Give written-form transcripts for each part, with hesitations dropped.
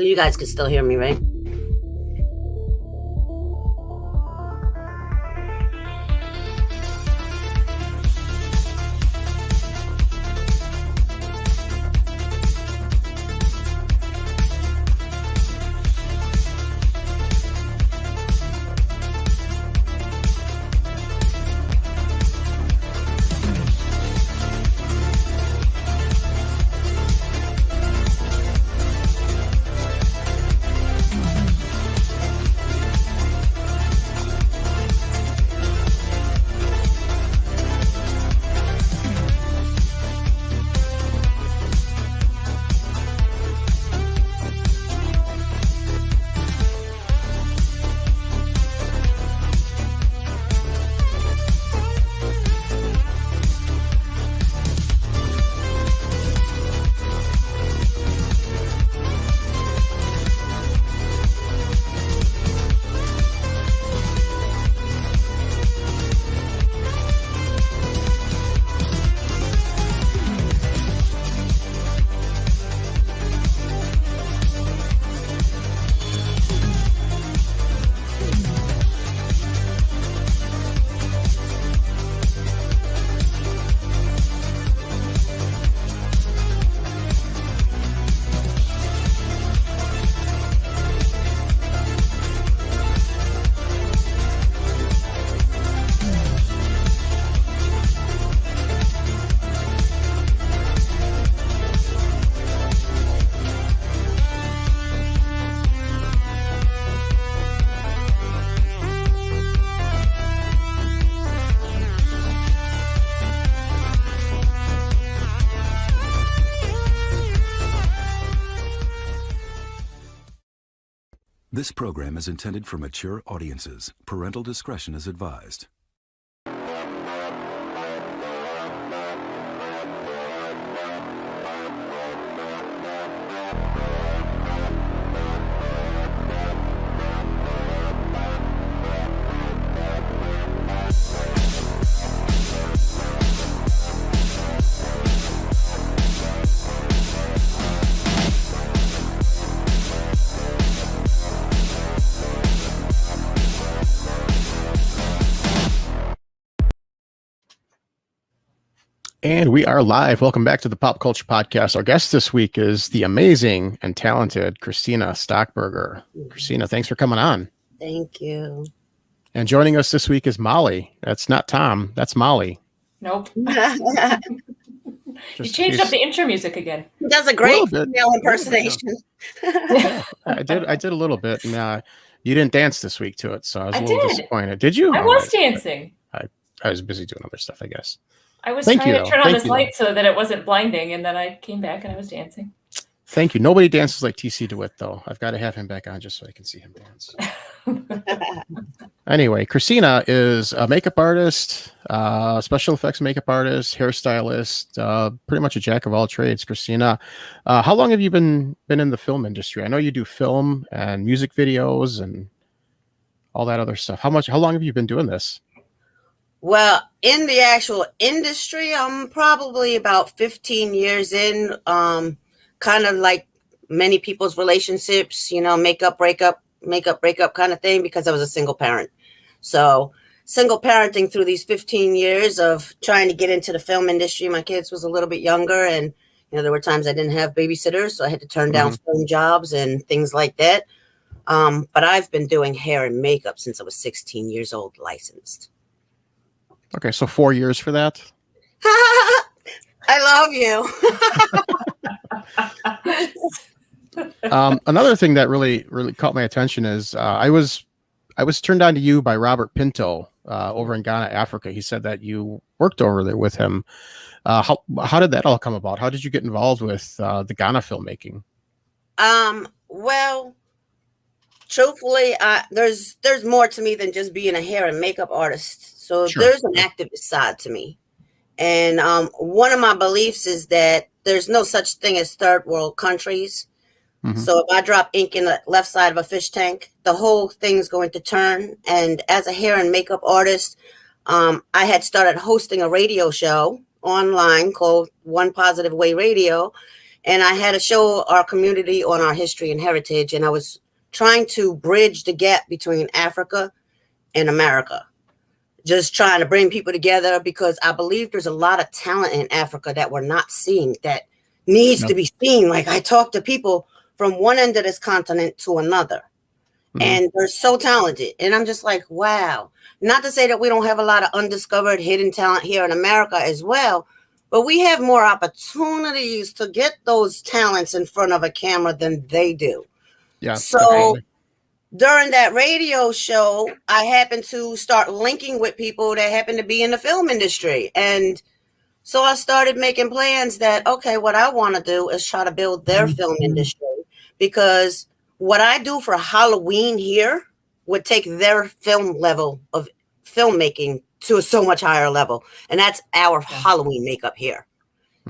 You guys can still hear me, right? This program is intended for mature audiences. Parental discretion is advised. And we are live. Welcome back to the Pop Culture Podcast. Our guest this week is the amazing and talented Christina Stockberger. Christina, thanks for coming on. Thank you. And joining us this week is Molly. That's not Tom. That's Molly. Nope. You changed up the intro music again. That's a great female impersonation. Yeah, I did a little bit. And you didn't dance this week to it, so I was a little disappointed. Did you? I was dancing. I was busy doing other stuff, I guess. I was trying to turn on this light so that it wasn't blinding, and then I came back and I was dancing. Thank you. Nobody dances like TC DeWitt, though. I've got to have him back on just so I can see him dance. Anyway, Christina is a makeup artist, special effects makeup artist, hairstylist, pretty much a jack of all trades. Christina, how long have you been in the film industry? I know you do film and music videos and all that other stuff. How long have you been doing this? Well, in the actual industry, I'm probably about 15 years in, kind of like many people's relationships, makeup, breakup kind of thing, because I was a single parent. So single parenting through these 15 years of trying to get into the film industry. My kids was a little bit younger, and, there were times I didn't have babysitters, so I had to turn down film jobs and things like that. But I've been doing hair and makeup since I was 16 years old, licensed. Okay, so 4 years for that? I love you. Another thing that really caught my attention is I was turned on to you by Robert Pinto over in Ghana, Africa. He said that you worked over there with him. How did that all come about? How did you get involved with the Ghana filmmaking? Well, truthfully, there's more to me than just being a hair and makeup artist. So there's an activist side to me. And one of my beliefs is that there's no such thing as third world countries. So if I drop ink in the left side of a fish tank, the whole thing's going to turn. And as a hair and makeup artist, I had started hosting a radio show online called One Positive Way Radio. And I had to show our community on our history and heritage. And I was trying to bridge the gap between Africa and America. Just trying to bring people together because I believe there's a lot of talent in Africa that we're not seeing that needs to be seen. Like I talk to people from one end of this continent to another, and they're so talented. And I'm just like, wow. Not to say that we don't have a lot of undiscovered hidden talent here in America as well, but we have more opportunities to get those talents in front of a camera than they do. Yeah. So definitely. During that radio show, I happened to start linking with people that happen to be in the film industry. And so I started making plans that, okay, what I want to do is try to build their film industry, because what I do for Halloween here would take their film level of filmmaking to a so much higher level. And that's our Halloween makeup here.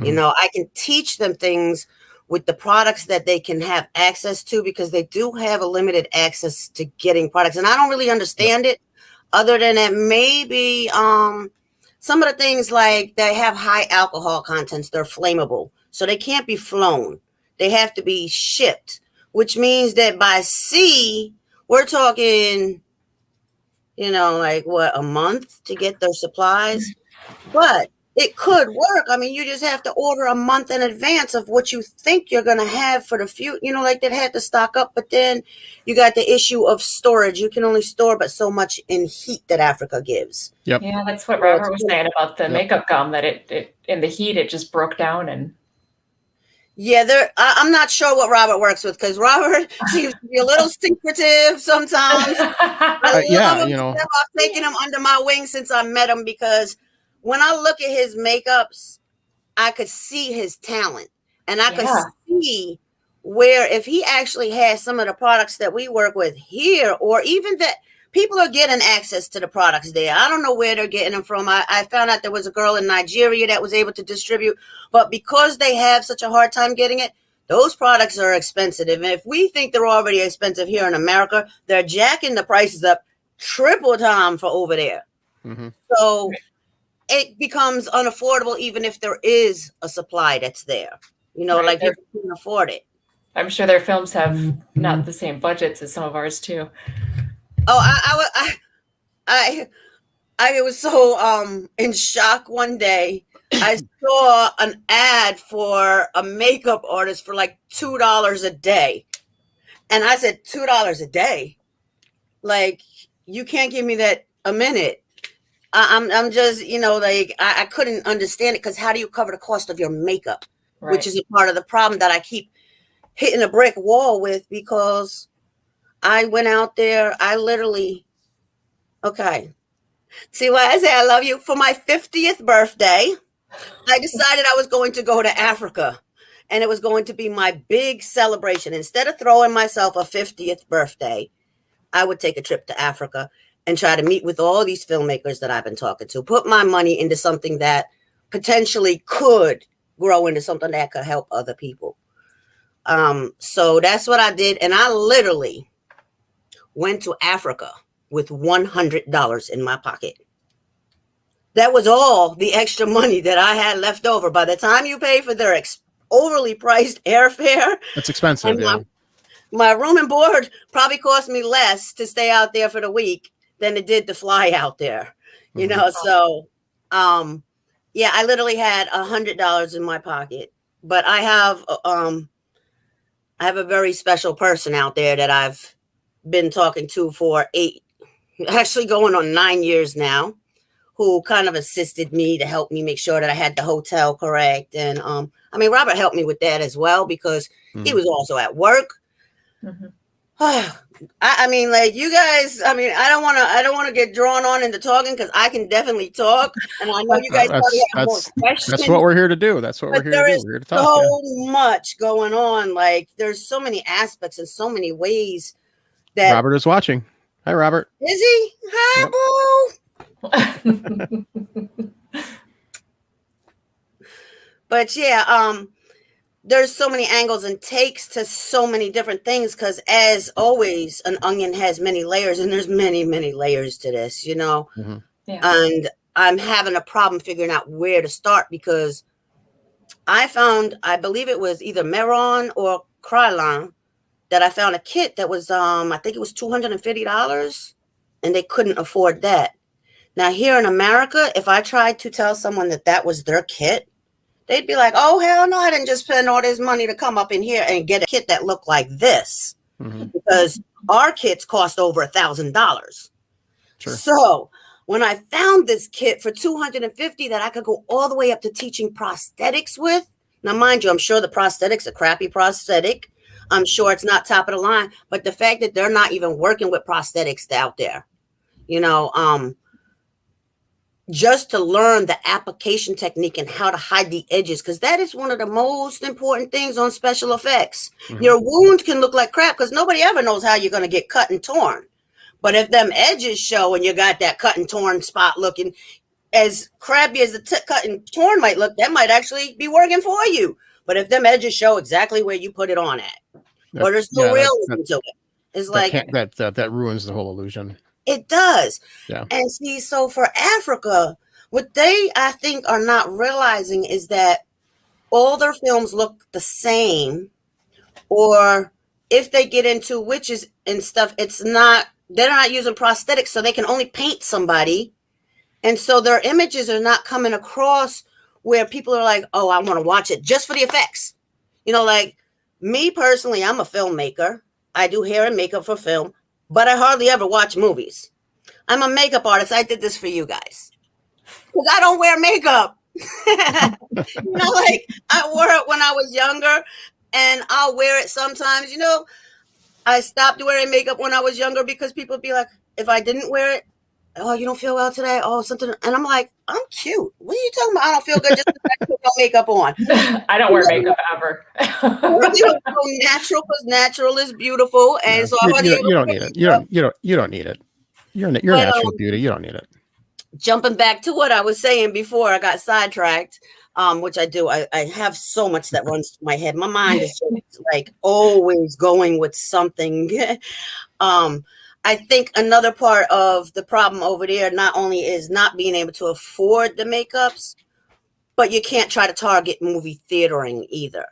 You know, I can teach them things with the products that they can have access to, because they do have a limited access to getting products. And I don't really understand it, other than that maybe some of the things like they have high alcohol contents, they're flammable. So they can't be flown. They have to be shipped, which means that by sea, we're talking, you know, like what, a month to get their supplies. But it could work. I mean, you just have to order a month in advance of what you think you're going to have for the future. You know, like they had to stock up. But then you got the issue of storage. You can only store but so much in heat that Africa gives. Yep. Yeah, that's what Robert was saying about the makeup gum, that it in the heat, it just broke down. And yeah, I'm not sure what Robert works with, because Robert seems to be a little secretive sometimes. Yeah, you know, I've taken him under my wing since I met him, because when I look at his makeups, I could see his talent, and I could see where if he actually has some of the products that we work with here, or even that people are getting access to the products there. I don't know where they're getting them from. I found out there was a girl in Nigeria that was able to distribute, but because they have such a hard time getting it, those products are expensive. And if we think they're already expensive here in America, they're jacking the prices up triple time for over there. So it becomes unaffordable, even if there is a supply that's there. You know, like people can afford it. I'm sure their films have not the same budgets as some of ours too. Oh, I was so in shock one day. I saw an ad for a makeup artist for like $2 a day. And I said, $2 a day? Like, you can't give me that a minute. I'm just, you know, like I couldn't understand it, because how do you cover the cost of your makeup? Right. Which is a part of the problem that I keep hitting a brick wall with, because I went out there, I literally, see why I say I love you? For my 50th birthday, I decided I was going to go to Africa, and it was going to be my big celebration. Instead of throwing myself a 50th birthday, I would take a trip to Africa and try to meet with all these filmmakers that I've been talking to, put my money into something that potentially could grow into something that could help other people. So that's what I did. And I literally went to Africa with $100 in my pocket. That was all the extra money that I had left over. By the time you pay for their overly priced airfare, it's expensive. My room and board probably cost me less to stay out there for the week than it did to fly out there, you know? So, yeah, I literally had $100 in my pocket, but I have a very special person out there that I've been talking to for actually going on 9 years now, who kind of assisted me to help me make sure that I had the hotel correct. And, I mean, Robert helped me with that as well, because he was also at work. I mean, like, you guys, I mean, I don't want to get drawn on into talking, because I can definitely talk, and I know you guys probably have more questions. That's what we're here to do. That's what we're here to do. We're here to talk. So much going on. Like, there's so many aspects and so many ways that Robert is watching. Hi, Robert. Is he? Hi, boo. But yeah, there's so many angles and takes to so many different things, because as always, an onion has many layers, and there's many, many layers to this, you know? And I'm having a problem figuring out where to start, because I found, I believe it was either Meron or Krylon, that I found a kit that was, I think it was $250, and they couldn't afford that. Now, here in America, if I tried to tell someone that that was their kit, they'd be like, oh, hell no, I didn't just spend all this money to come up in here and get a kit that looked like this. Because our kits cost over $1,000. Sure. So when I found this kit for $250 that I could go all the way up to teaching prosthetics with, now mind you, I'm sure the prosthetics are crappy prosthetic. I'm sure it's not top of the line, but the fact that they're not even working with prosthetics out there, just to learn the application technique and how to hide the edges, because that is one of the most important things on special effects. Your wound can look like crap because nobody ever knows how you're going to get cut and torn. But if them edges show and you got that cut and torn spot looking, as crappy as the cut and torn might look, that might actually be working for you. But if them edges show exactly where you put it on at, or there's no realism to it, it's like that ruins the whole illusion. It does. Yeah. And see, so for Africa, what they, I think, are not realizing is that all their films look the same, or if they get into witches and stuff, they're not using prosthetics, so they can only paint somebody. And so their images are not coming across where people are like, oh, I want to watch it just for the effects. Like me personally, I'm a filmmaker. I do hair and makeup for film, but I hardly ever watch movies. I'm a makeup artist. I did this for you guys because I don't wear makeup. Like I wore it when I was younger, and I'll wear it sometimes. I stopped wearing makeup when I was younger because people would be like, if I didn't wear it, oh, you don't feel well today? Oh, something. And I'm like, I'm cute. What are you talking about? I don't feel good just because I put no makeup on. I don't wear makeup ever. Natural, because natural is beautiful. And so you don't need it. You don't need it. You're natural beauty. You don't need it. Jumping back to what I was saying before I got sidetracked, which I do. I have so much that runs through my head. My mind is just like always going with something. I think another part of the problem over there not only is not being able to afford the makeups, but you can't try to target movie theatering either.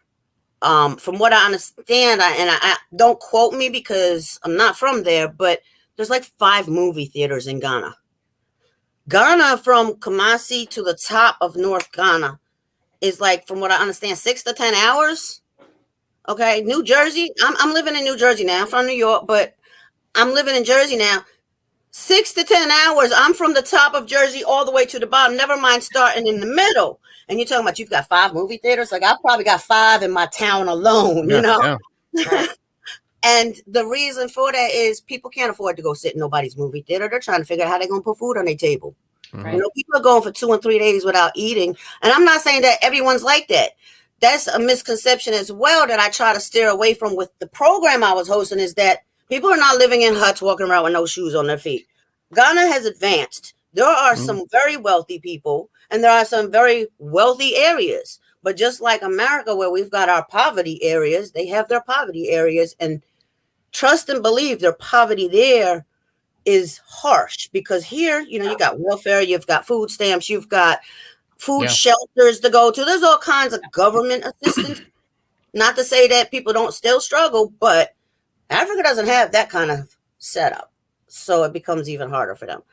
From what I understand, I don't quote me because I'm not from there, but there's like 5 movie theaters in Ghana. Ghana, from Kumasi to the top of North Ghana, is like, from what I understand, 6 to 10 hours. Okay, New Jersey. I'm living in New Jersey now. I'm from New York, but I'm living in Jersey now. 6 to 10 hours. I'm from the top of Jersey all the way to the bottom. Never mind starting in the middle. And you're talking about you've got 5 movie theaters. Like I've probably got 5 in my town alone. Yeah. And the reason for that is people can't afford to go sit in nobody's movie theater. They're trying to figure out how they're going to put food on their table. Right. People are going for 2 and 3 days without eating. And I'm not saying that everyone's like that. That's a misconception as well that I try to steer away from with the program I was hosting, is that people are not living in huts walking around with no shoes on their feet. Ghana has advanced. There are some very wealthy people, and there are some very wealthy areas. But just like America, where we've got our poverty areas, they have their poverty areas. And trust and believe their poverty there is harsh, because here, you got welfare, you've got food stamps, you've got food shelters to go to. There's all kinds of government assistance. Not to say that people don't still struggle, but Africa doesn't have that kind of setup. So it becomes even harder for them.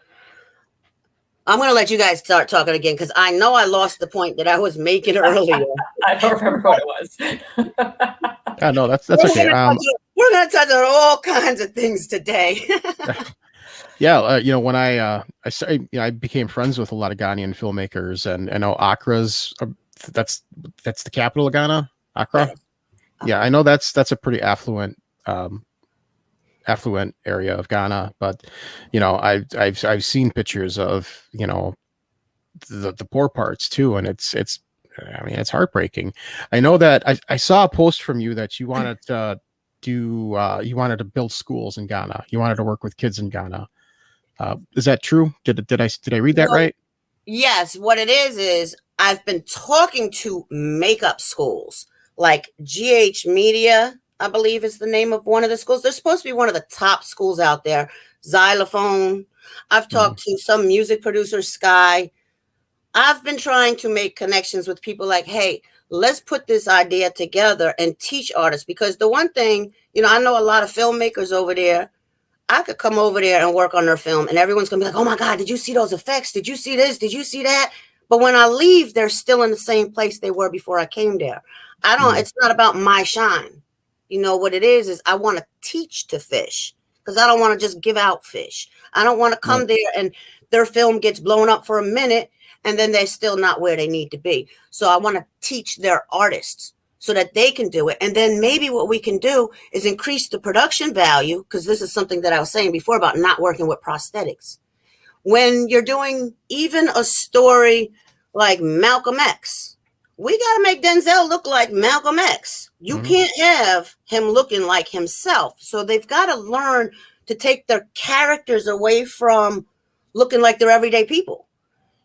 I'm going to let you guys start talking again, because I know I lost the point that I was making earlier. I don't remember what it was. No, that's okay. We're going to touch on all kinds of things today. When I became friends with a lot of Ghanaian filmmakers, and I know Accra's that's the capital of Ghana, Accra. Yeah, I know that's a pretty affluent area of Ghana, but I've seen pictures of the poor parts too, and it's heartbreaking. I know that I saw a post from you that you wanted to you wanted to build schools in Ghana. You wanted to work with kids in Ghana. Is that true? Did I read that right? Yes. What it is I've been talking to makeup schools like GH Media, I believe is the name of one of the schools. They're supposed to be one of the top schools out there. Xylophone. I've talked to some music producers, Sky. I've been trying to make connections with people like, hey, let's put this idea together and teach artists. Because the one thing, I know a lot of filmmakers over there. I could come over there and work on their film and everyone's going to be like, oh my God, did you see those effects? Did you see this? Did you see that? But when I leave, they're still in the same place they were before I came there. It's not about my shine. What it is I want to teach to fish because I don't want to just give out fish. I don't want to come there and their film gets blown up for a minute and then they're still not where they need to be. So I want to teach their artists so that they can do it. And then maybe what we can do is increase the production value, because this is something that I was saying before about not working with prosthetics. When you're doing even a story like Malcolm X, we got to make Denzel look like Malcolm X. You can't have him looking like himself. So they've got to learn to take their characters away from looking like they're everyday people.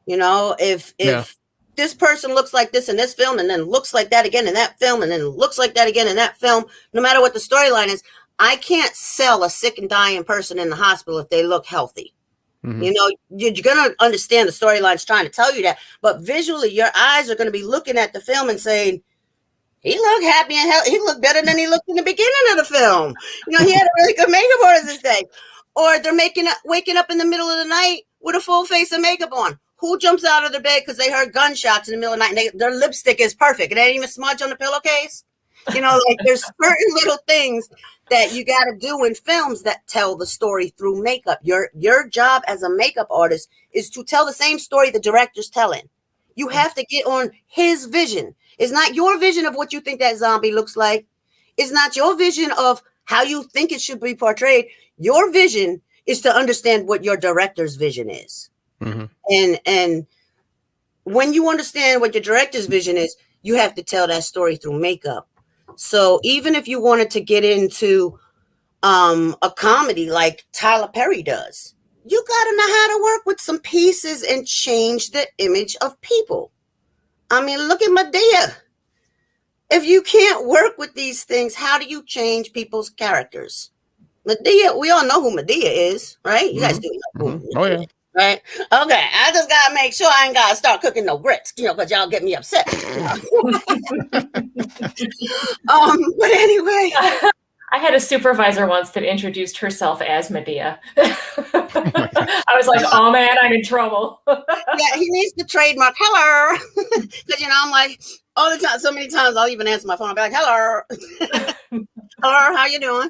If this person looks like this in this film and then looks like that again in that film and then looks like that again in that film, no matter what the storyline is, I can't sell a sick and dying person in the hospital if they look healthy. You're going to understand the storyline's trying to tell you that, but visually your eyes are going to be looking at the film and saying, he looked happy and healthy. He looked better than he looked in the beginning of the film. He had a really good makeup artist this day. Or they're waking up in the middle of the night with a full face of makeup on. Who jumps out of their bed because they heard gunshots in the middle of the night and their lipstick is perfect? It ain't even smudge on the pillowcase. There's certain little things that you got to do in films that tell the story through makeup. Your job as a makeup artist is to tell the same story the director's telling. You have to get on his vision. It's not your vision of what you think that zombie looks like. It's not your vision of how you think it should be portrayed. Your vision is to understand what your director's vision is. And when you understand what your director's vision is, you have to tell that story through makeup. So even if you wanted to get into a comedy like Tyler Perry does, you got to know how to work with some pieces and change the image of people. I mean, look at Medea. If you can't work with these things, how do you change people's characters? Medea, we all know who Medea is, right? You guys do know who Medea, oh yeah. Right? Okay, I just gotta make sure I ain't gotta start cooking no grits, because y'all get me upset. But anyway, I had a supervisor once that introduced herself as Medea. I was like, oh man, I'm in trouble. Yeah, he needs to trademark hello, because I'm like all the time. So many times I'll even answer my phone. I'll be like, hello, hello, how you doing?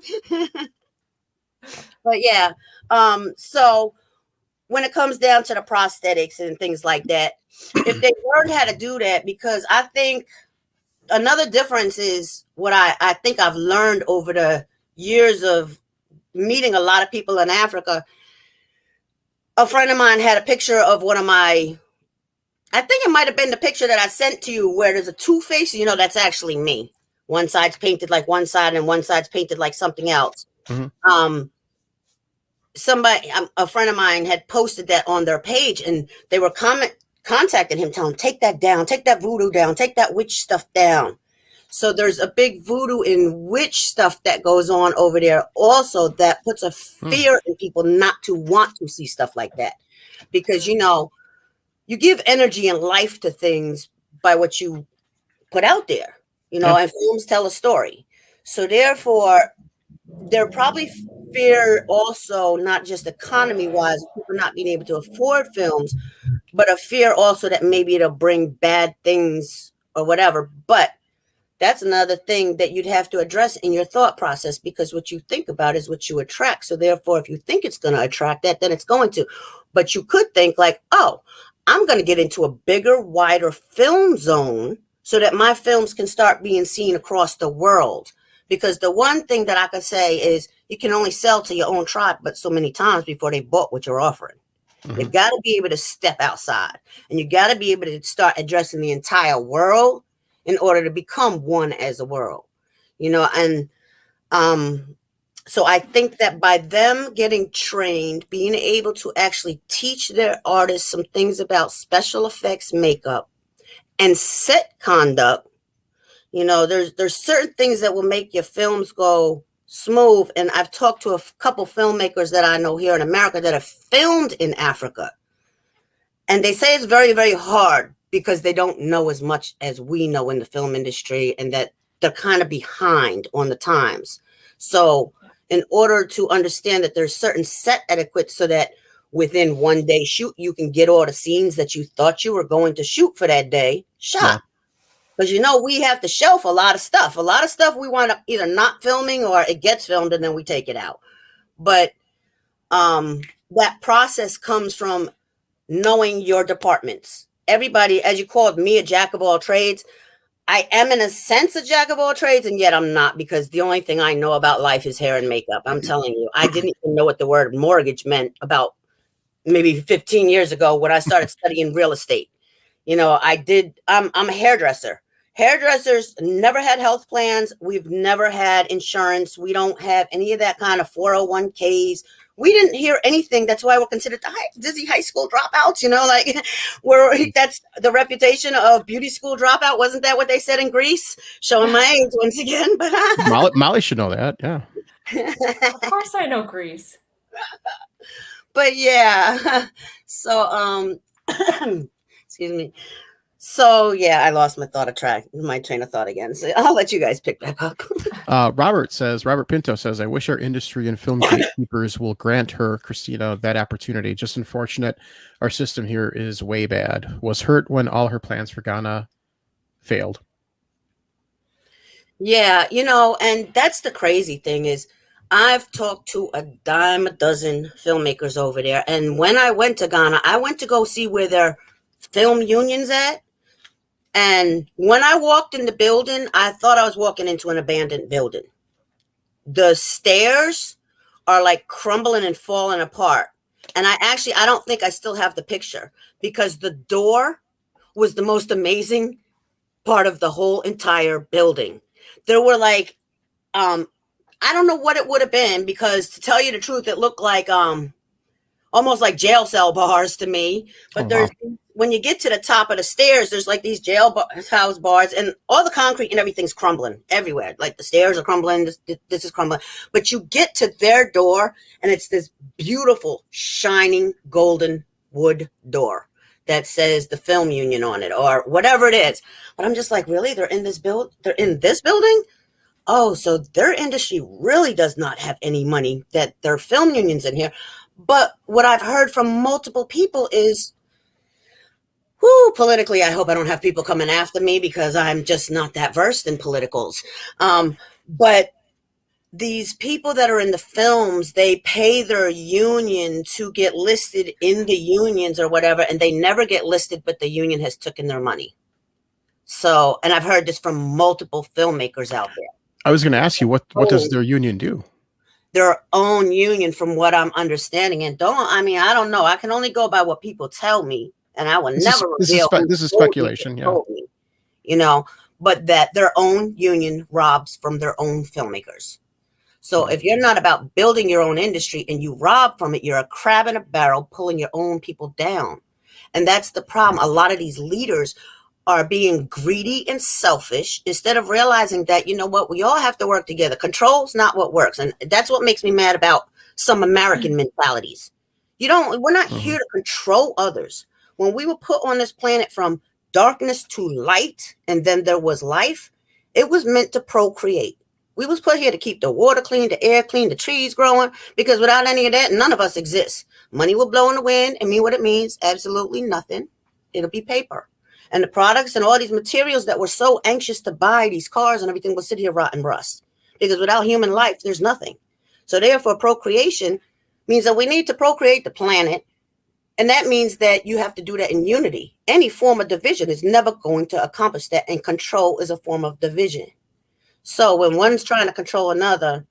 But yeah, so. When it comes down to the prosthetics and things like that, if they learn how to do that, because I think another difference is what I think I've learned over the years of meeting a lot of people in Africa. A friend of mine had a picture of I think it might have been the picture that I sent to you where there's a two-face, that's actually me. One side's painted like one side and one side's painted like something else. A friend of mine had posted that on their page and they were contacting him, telling him, take that down, take that voodoo down, take that witch stuff down. So there's a big voodoo and witch stuff that goes on over there also that puts a fear in people not to want to see stuff like that. Because, you give energy and life to things by what you put out there, and films tell a story. So therefore, there probably fear also, not just economy wise, people not being able to afford films, but a fear also that maybe it'll bring bad things or whatever. But that's another thing that you'd have to address in your thought process, because what you think about is what you attract. So therefore, if you think it's going to attract that, then it's going to. But you could think like, oh, I'm going to get into a bigger, wider film zone so that my films can start being seen across the world. Because the one thing that I can say is you can only sell to your own tribe but so many times before they bought what you're offering. You've got to be able to step outside, and you got to be able to start addressing the entire world in order to become one as a world, and so I think that by them getting trained, being able to actually teach their artists some things about special effects, makeup, and set conduct, there's certain things that will make your films go smooth. And I've talked to a couple filmmakers that I know here in America that have filmed in Africa. And they say it's very, very hard because they don't know as much as we know in the film industry, and that they're kind of behind on the times. So in order to understand that there's certain set etiquette so that within one day shoot, you can get all the scenes that you thought you were going to shoot for that day shot. Because, we have to shelf a lot of stuff. A lot of stuff we wind up either not filming or it gets filmed and then we take it out. But that process comes from knowing your departments. Everybody, as you called me, a jack of all trades. I am in a sense a jack of all trades, and yet I'm not, because the only thing I know about life is hair and makeup. I'm telling you, I didn't even know what the word mortgage meant about maybe 15 years ago when I started studying real estate. I'm a hairdresser. Hairdressers never had health plans. We've never had insurance. We don't have any of that kind of 401ks. We didn't hear anything. That's why we're considered dizzy high school dropouts, that's the reputation of beauty school dropout. Wasn't that what they said in Greece? Showing my age once again, but Molly should know that. Yeah. Of course I know Greece. But yeah. So, excuse me. So yeah, I lost my train of thought again. So I'll let you guys pick back up. Robert Pinto says, I wish our industry and film gatekeepers will grant her, Christina, that opportunity. Just unfortunate. Our system here is way bad. Was hurt when all her plans for Ghana failed. Yeah, and that's the crazy thing is I've talked to a dime a dozen filmmakers over there. And when I went to Ghana, I went to go see where their film union's at. And when I walked in the building, I thought I was walking into an abandoned building. The stairs are like crumbling and falling apart. And I don't think I still have the picture, because the door was the most amazing part of the whole entire building. There were like, I don't know what it would have been, because to tell you the truth, it looked like almost like jail cell bars to me. But when you get to the top of the stairs, there's like these house bars, and all the concrete and everything's crumbling everywhere. Like the stairs are crumbling, this is crumbling. But you get to their door, and it's this beautiful, shining, golden wood door that says the film union on it or whatever it is. But I'm just like, really? They're in this building? Oh, so their industry really does not have any money, that their film union's in here. But what I've heard from multiple people is, politically, I hope I don't have people coming after me, because I'm just not that versed in politicals. But these people that are in the films, they pay their union to get listed in the unions or whatever, and they never get listed, but the union has taken their money. So, and I've heard this from multiple filmmakers out there. I was going to ask you, what does their union do? Their own union, from what I'm understanding. And I don't know. I can only go by what people tell me, and I will never reveal. This is speculation, yeah. But that their own union robs from their own filmmakers. So if you're not about building your own industry and you rob from it, you're a crab in a barrel pulling your own people down. And that's the problem. A lot of these leaders are being greedy and selfish instead of realizing that, we all have to work together. Control's not what works. And that's what makes me mad about some American mentalities. We're not here to control others. When we were put on this planet from darkness to light, and then there was life, it was meant to procreate. We was put here to keep the water clean, the air clean, the trees growing, because without any of that, none of us exist. Money will blow in the wind and mean what it means. Absolutely nothing. It'll be paper. And the products and all these materials that we're so anxious to buy, these cars and everything, will sit here rot and rust. Because without human life, there's nothing. So therefore, procreation means that we need to procreate the planet. And that means that you have to do that in unity. Any form of division is never going to accomplish that. And control is a form of division. So when one's trying to control another,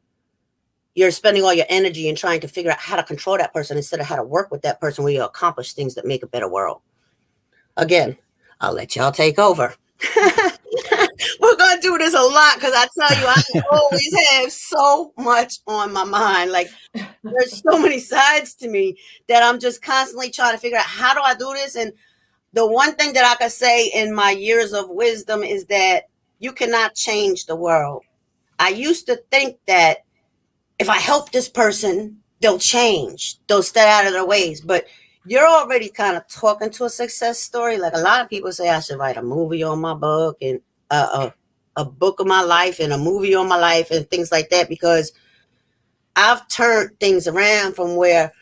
you're spending all your energy in trying to figure out how to control that person instead of how to work with that person where you accomplish things that make a better world. Again, I'll let y'all take over. We're going to do this a lot, because I tell you, I always have so much on my mind. Like, there's so many sides to me that I'm just constantly trying to figure out, how do I do this? And the one thing that I can say in my years of wisdom is that you cannot change the world. I used to think that if I help this person, they'll change. They'll stay out of their ways. But you're already kind of talking to a success story. Like a lot of people say I should write a movie on my book and a book of my life and a movie on my life and things like that, because I've turned things around from where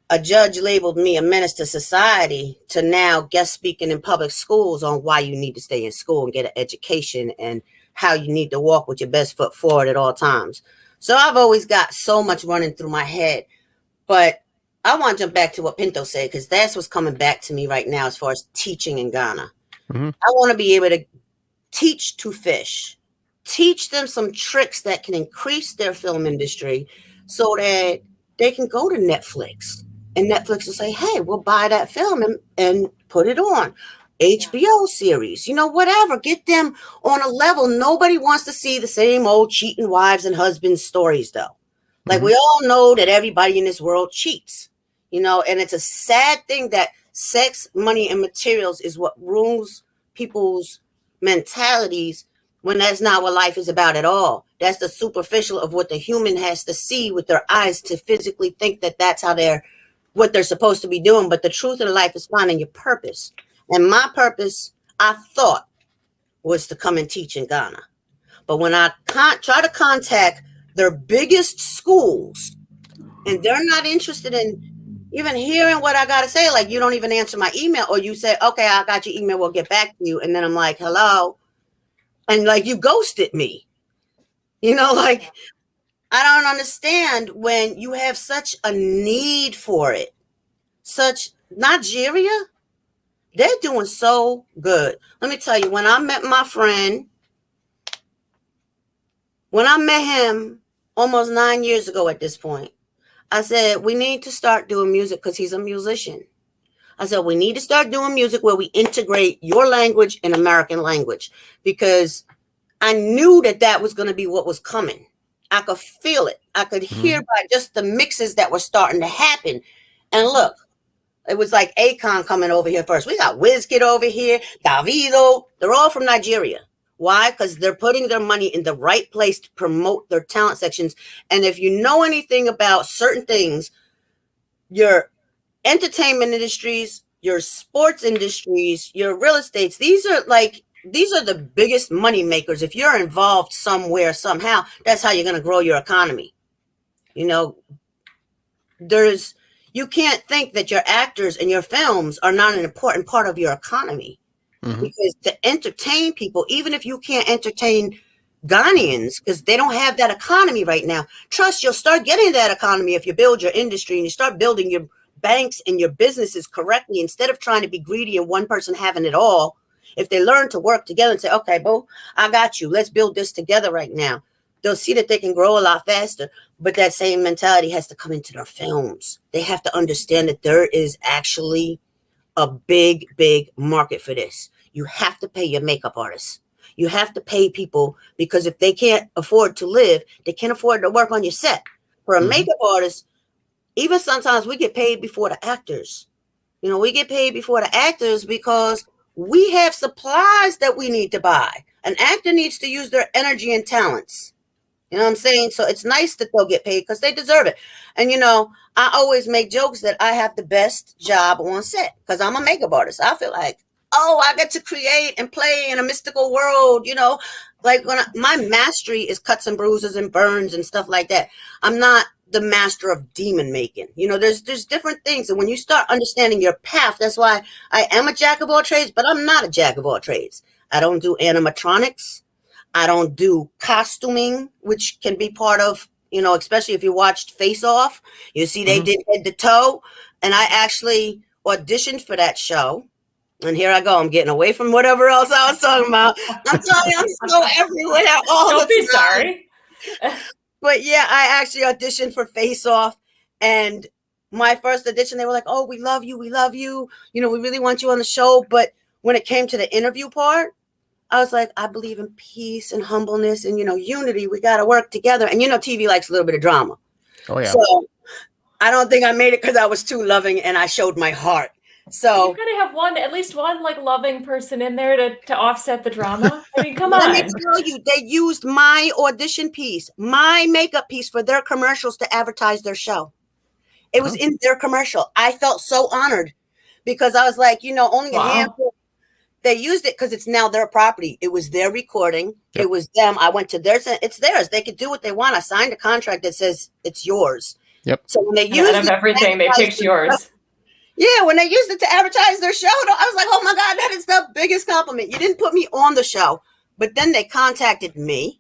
a judge labeled me a menace to society to now guest speaking in public schools on why you need to stay in school and get an education and how you need to walk with your best foot forward at all times. So I've always got so much running through my head. But I want to jump back to what Pinto said, because that's what's coming back to me right now as far as teaching in Ghana. Mm-hmm. I want to be able to teach to fish, teach them some tricks that can increase their film industry so that they can go to Netflix and Netflix will say, hey, we'll buy that film and put it on. HBO series, whatever, get them on a level. Nobody wants to see the same old cheating wives and husbands stories, though. Like, Mm-hmm. we all know that everybody in this world cheats, and it's a sad thing that sex, money, and materials is what rules people's mentalities, when that's not what life is about at all. That's the superficial of what the human has to see with their eyes to physically think that that's what they're supposed to be doing. But the truth of life is finding your purpose. And my purpose, I thought, was to come and teach in Ghana. But when I try to contact their biggest schools, and they're not interested in even hearing what I got to say, like, you don't even answer my email, or you say, okay, I got your email, we'll get back to you. And then I'm like, hello. And like, you ghosted me, like, I don't understand when you have such a need for it. Nigeria, they're doing so good. Let me tell you, when I met him almost 9 years ago at this point, I said, we need to start doing music, because he's a musician. I said, we need to start doing music where we integrate your language and American language, because I knew that was going to be what was coming. I could feel it. I could hear by just the mixes that were starting to happen. And look, it was like Akon coming over here first. We got Wizkid over here, Davido. They're all from Nigeria. Why? Because they're putting their money in the right place to promote their talent sections. And if you know anything about certain things, your entertainment industries, your sports industries, your real estates, these are the biggest money makers. If you're involved somewhere, somehow, that's how you're going to grow your economy. You can't think that your actors and your films are not an important part of your economy. Mm-hmm. Because to entertain people, even if you can't entertain Ghanaians, because they don't have that economy right now, trust you'll start getting that economy if you build your industry and you start building your banks and your businesses correctly, instead of trying to be greedy and one person having it all. If they learn to work together and say, okay, boo, I got you. Let's build this together right now. They'll see that they can grow a lot faster. But that same mentality has to come into their films. They have to understand that there is actually a big, big market for this. You have to pay your makeup artists. You have to pay people, because if they can't afford to live, they can't afford to work on your set. For a makeup artist, even sometimes we get paid before the actors. We get paid before the actors because we have supplies that we need to buy. An actor needs to use their energy and talents. You know what I'm saying? So it's nice that they'll get paid because they deserve it. And, I always make jokes that I have the best job on set because I'm a makeup artist. I feel like, I get to create and play in a mystical world, like my mastery is cuts and bruises and burns and stuff like that. I'm not the master of demon making. There's different things. And when you start understanding your path, that's why I am a jack of all trades, but I'm not a jack of all trades. I don't do animatronics. I don't do costuming, which can be part of, especially if you watched Face Off, you see they did head to toe. And I actually auditioned for that show. And here I go. I'm getting away from whatever else I was talking about. I'm telling you, I'm so everywhere all Don't the be time. sorry. But yeah, I actually auditioned for Face Off. And my first audition, they were like, oh, we love you. We love you. We really want you on the show. But when it came to the interview part, I was like, I believe in peace and humbleness and, unity. We got to work together. And, TV likes a little bit of drama. Oh, yeah. So I don't think I made it because I was too loving and I showed my heart. So you've got to have at least one like loving person in there to offset the drama. I mean, come on. Let me tell you, they used my audition piece, my makeup piece for their commercials to advertise their show. It was in their commercial. I felt so honored because I was like, only a handful. They used it because it's now their property. It was their recording. Yep. It was them. I went to theirs. It's theirs. They could do what they want. I signed a contract that says it's yours. Yep. So when they used out of everything, they picked yours. Yeah, when they used it to advertise their show, I was like, oh my God, that is the biggest compliment. You didn't put me on the show. But then they contacted me.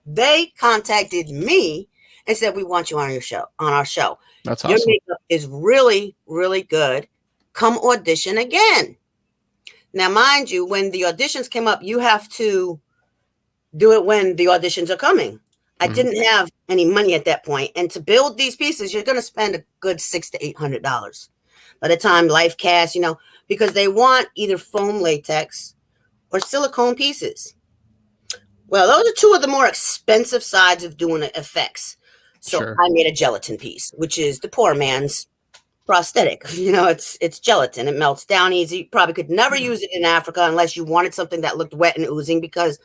They contacted me and said, we want you on our show. That's awesome. Your makeup is really, really good. Come audition again. Now, mind you, when the auditions came up, you have to do it when the auditions are coming. I didn't have any money at that point. And to build these pieces, you're going to spend a good $600 to $800 by the time life cast, because they want either foam latex or silicone pieces. Well, those are two of the more expensive sides of doing effects. So I made a gelatin piece, which is the poor man's prosthetic. It's gelatin. It melts down easy. You probably could never use it in Africa unless you wanted something that looked wet and oozing, because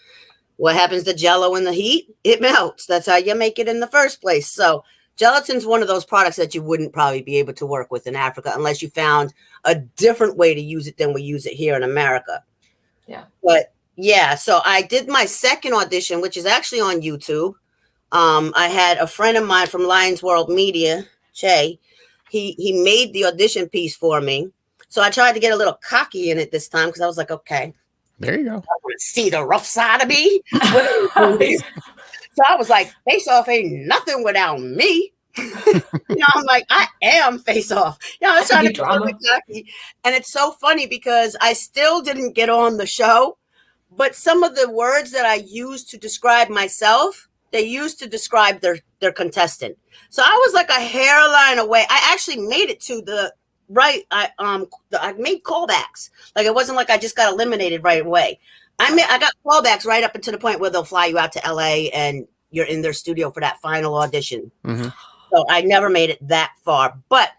what happens to Jell-O in the heat? It melts. That's how you make it in the first place. So gelatin's one of those products that you wouldn't probably be able to work with in Africa unless you found a different way to use it than we use it here in America. Yeah. But yeah, so I did my second audition, which is actually on YouTube. I had a friend of mine from Lions World Media, Jay. He made the audition piece for me. So I tried to get a little cocky in it this time because I was like, okay, there you go. I want to see the rough side of me. So I was like, Face Off ain't nothing without me. I'm like, I am Face Off. I was trying to be really cocky. And it's so funny because I still didn't get on the show, but some of the words that I used to describe myself, they used to describe their contestant. So I was like a hairline away. I actually made it to the right. I made callbacks. Like, it wasn't like I just got eliminated right away. I got callbacks right up until the point where they'll fly you out to LA and you're in their studio for that final audition. Mm-hmm. So I never made it that far, but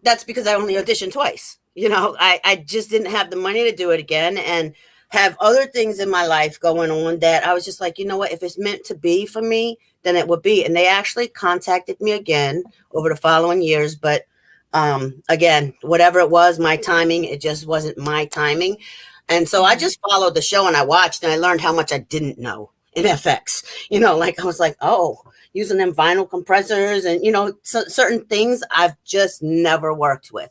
that's because I only auditioned twice. I just didn't have the money to do it again and have other things in my life going on that I was just like, what, if it's meant to be for me, then it would be. And they actually contacted me again over the following years. But again, whatever it was, my timing, it just wasn't my timing. And so I just followed the show and I watched and I learned how much I didn't know in FX. I was like, using them vinyl compressors and, certain things I've just never worked with.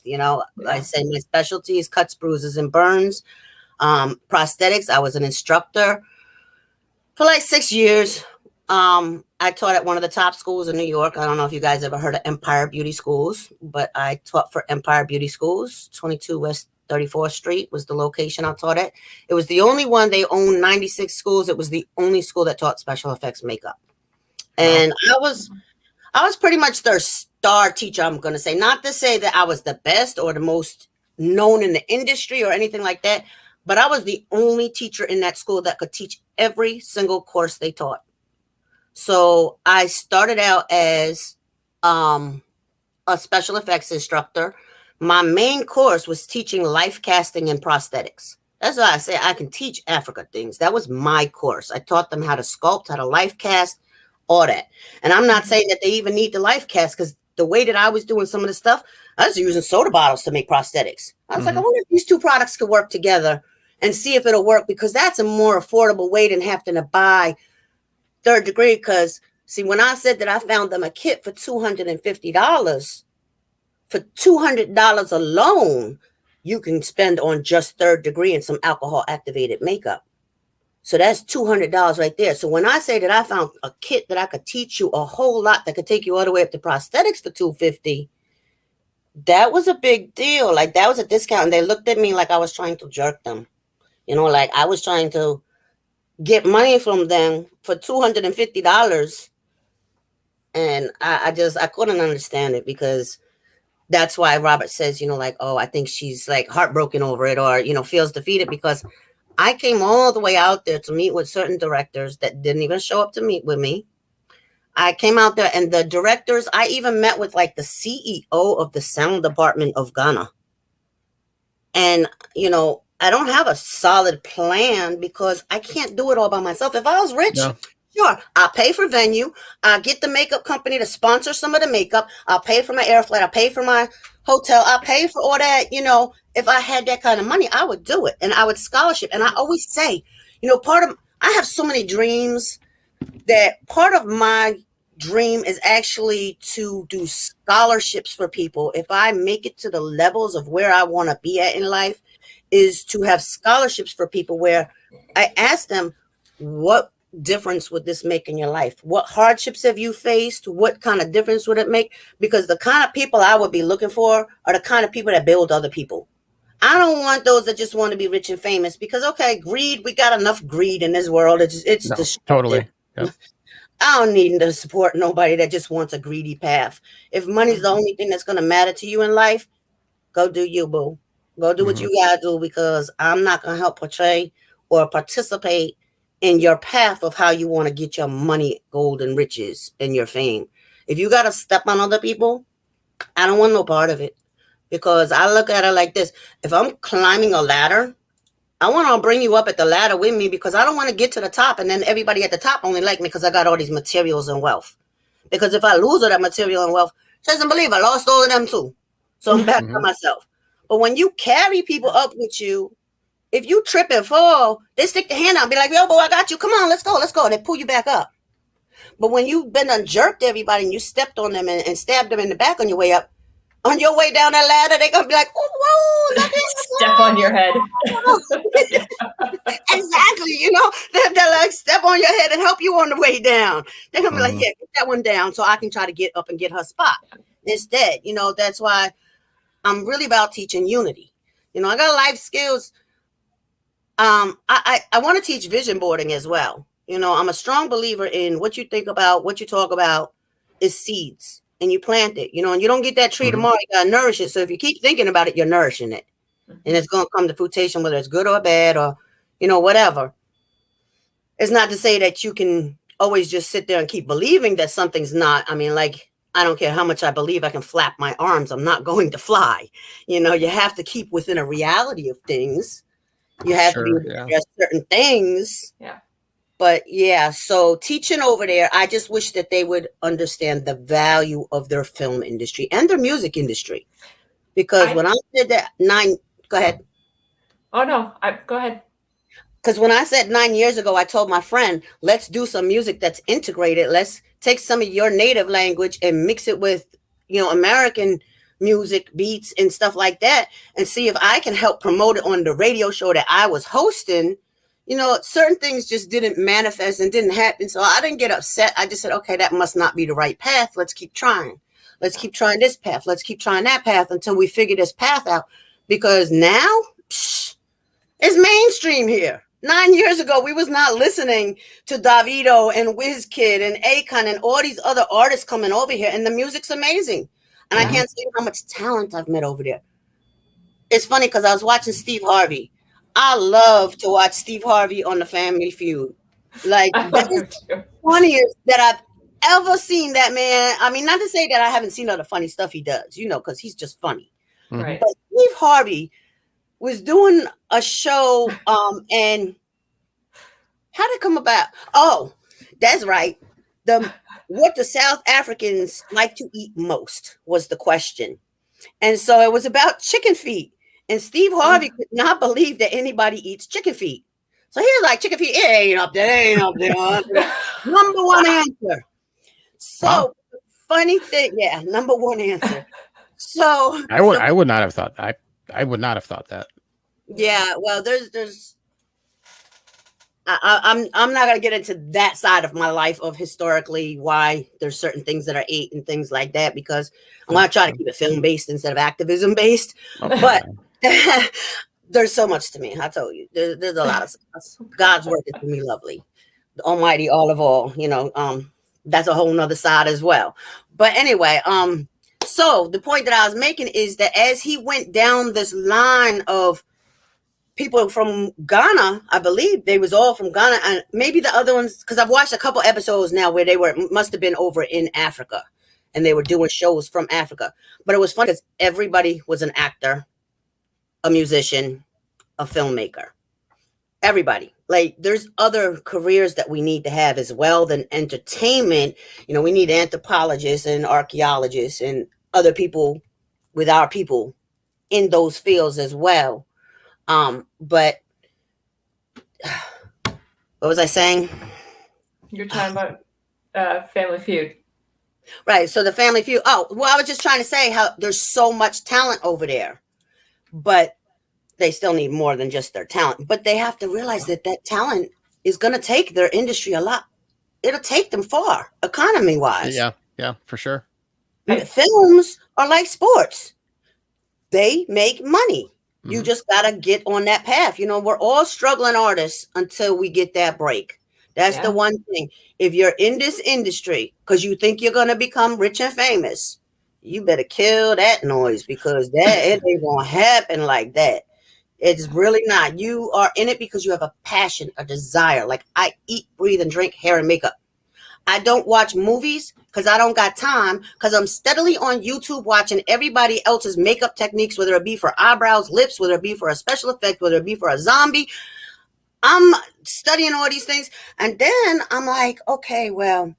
I say my specialty is cuts, bruises, and burns. Prosthetics. I was an instructor for like 6 years. I taught at one of the top schools in New York. I don't know if you guys ever heard of Empire Beauty Schools, but I taught for Empire Beauty Schools. 22 West 34th Street was the location I taught at. It was the only one. They owned 96 schools. It was the only school that taught special effects makeup. And I was pretty much their star teacher, I'm going to say. Not to say that I was the best or the most known in the industry or anything like that, but I was the only teacher in that school that could teach every single course they taught. So I started out as a special effects instructor. My main course was teaching life casting and prosthetics. That's why I say I can teach Africa things. That was my course. I taught them how to sculpt, how to life cast, all that. And I'm not saying that they even need the life cast, because the way that I was doing some of the stuff, I was using soda bottles to make prosthetics. I was like, I wonder if these two products could work together and see if it'll work, because that's a more affordable way than having to buy third degree. Because see, when I said that I found them a kit for $250, for $200 alone, you can spend on just third degree and some alcohol activated makeup. So that's $200 right there. So when I say that I found a kit that I could teach you a whole lot that could take you all the way up to prosthetics for $250, that was a big deal. Like, that was a discount. And they looked at me like I was trying to jerk them. Like I was trying to get money from them for $250. And I couldn't understand it, because that's why Robert says, like, oh, I think she's like heartbroken over it, or, feels defeated, because I came all the way out there to meet with certain directors that didn't even show up to meet with me. I came out there, and the directors, I even met with like the CEO of the sound department of Ghana. And, I don't have a solid plan, because I can't do it all by myself. If I was rich, Sure, I'll pay for venue. I'll get the makeup company to sponsor some of the makeup. I'll pay for my air flight. I'll pay for my hotel. I'll pay for all that. If I had that kind of money, I would do it, and I would scholarship. And I always say, I have so many dreams that part of my dream is actually to do scholarships for people. If I make it to the levels of where I want to be at in life, is to have scholarships for people where I ask them, what difference would this make in your life? What hardships have you faced? What kind of difference would it make? Because the kind of people I would be looking for are the kind of people that build other people. I don't want those that just want to be rich and famous, because greed, we got enough greed in this world. It's destructive. Totally. Yep. I don't need to support nobody that just wants a greedy path. If money's the only thing that's going to matter to you in life, go do you, boo. Go do what you gotta do, because I'm not going to help portray or participate in your path of how you want to get your money, gold, and riches and your fame. If you got to step on other people, I don't want no part of it, because I look at it like this. If I'm climbing a ladder, I want to bring you up at the ladder with me, because I don't want to get to the top and then everybody at the top only like me because I got all these materials and wealth. Because if I lose all that material and wealth, she doesn't believe I lost all of them too. So I'm back to myself. But when you carry people up with you, if you trip and fall, they stick their hand out and be like, yo, boy, I got you. Come on, let's go. And they pull you back up. But when you've been jerked everybody and you stepped on them and stabbed them in the back on your way up, on your way down that ladder, they're going to be like, oh, whoa. Step on your head. Exactly. They're like, step on your head and help you on the way down. They're going to be like, yeah, get that one down so I can try to get up and get her spot. Instead, that's why I'm really about teaching unity. I got life skills. I want to teach vision boarding as well. I'm a strong believer in what you think about, what you talk about is seeds, and you plant it, and you don't get that tree tomorrow. You got to nourish it. So if you keep thinking about it, you're nourishing it, and it's going to come to fruition, whether it's good or bad or, whatever. It's not to say that you can always just sit there and keep believing that something's not. I mean, like, I don't care how much I believe I can flap my arms. I'm not going to fly. You have to keep within a reality of things. You have to be aware of certain things. Yeah. But yeah, so teaching over there, I just wish that they would understand the value of their film industry and their music industry. Because when I did that go ahead. Oh, no, go ahead. Because when I said 9 years ago, I told my friend, let's do some music that's integrated. Let's take some of your native language and mix it with, American music beats and stuff like that, and see if I can help promote it on the radio show that I was hosting. Certain things just didn't manifest and didn't happen. So I didn't get upset. I just said, okay, that must not be the right path. Let's keep trying. Let's keep trying this path. Let's keep trying that path until we figure this path out. Because now it's mainstream here. 9 years ago, we was not listening to Davido and WizKid and Akon and all these other artists coming over here. And the music's amazing. And I can't tell you how much talent I've met over there. It's funny because I was watching Steve Harvey. I love to watch Steve Harvey on the Family Feud. Like, that is the funniest that I've ever seen that man. I mean, not to say that I haven't seen all the funny stuff he does, because he's just funny. Right. But Steve Harvey was doing a show, and how did it come about? Oh, that's right. What the South Africans like to eat most was the question. And so it was about chicken feet. And Steve Harvey could not believe that anybody eats chicken feet. So he was like, chicken feet, it ain't up there. Number one answer. So funny thing, number one answer. So I would not have thought I would not have thought that. Yeah, well, I'm not gonna get into that side of my life of historically why there's certain things that are ate and things like that, because I'm gonna try to keep it film based instead of activism based. Okay. But there's so much to me. I told you, there's a lot of stuff. God's work is for me lovely, the Almighty, all of all. That's a whole nother side as well. But anyway, so the point that I was making is that as he went down this line of people from Ghana, I believe they was all from Ghana, and maybe the other ones, because I've watched a couple episodes now where they must have been over in Africa, and they were doing shows from Africa. But it was fun because everybody was an actor, a musician, a filmmaker. Everybody. like there's other careers that we need to have as well than entertainment. You know, we need anthropologists and archaeologists and other people with our people in those fields as well. But what was I saying? You're talking about Family Feud. Right. So the Family Feud. Oh, well, I was just trying to say how there's so much talent over there, but they still need more than just their talent. But they have to realize that that talent is going to take their industry a lot. It'll take them far, economy wise. Yeah, for sure. Films are like sports. They make money. You Mhm. just got to get on that path. You know, we're all struggling artists until we get that break. That's the one thing. If you're in this industry because you think you're going to become rich and famous, you better kill that noise because that it ain't going to happen like that. It's really not. You are in it because you have a passion, a desire. Like I eat, breathe, and drink hair and makeup. I don't watch movies because I don't got time because I'm steadily on YouTube watching everybody else's makeup techniques, whether it be for eyebrows, lips, whether it be for a special effect, whether it be for a zombie. I'm studying all these things. And then I'm like, okay, well,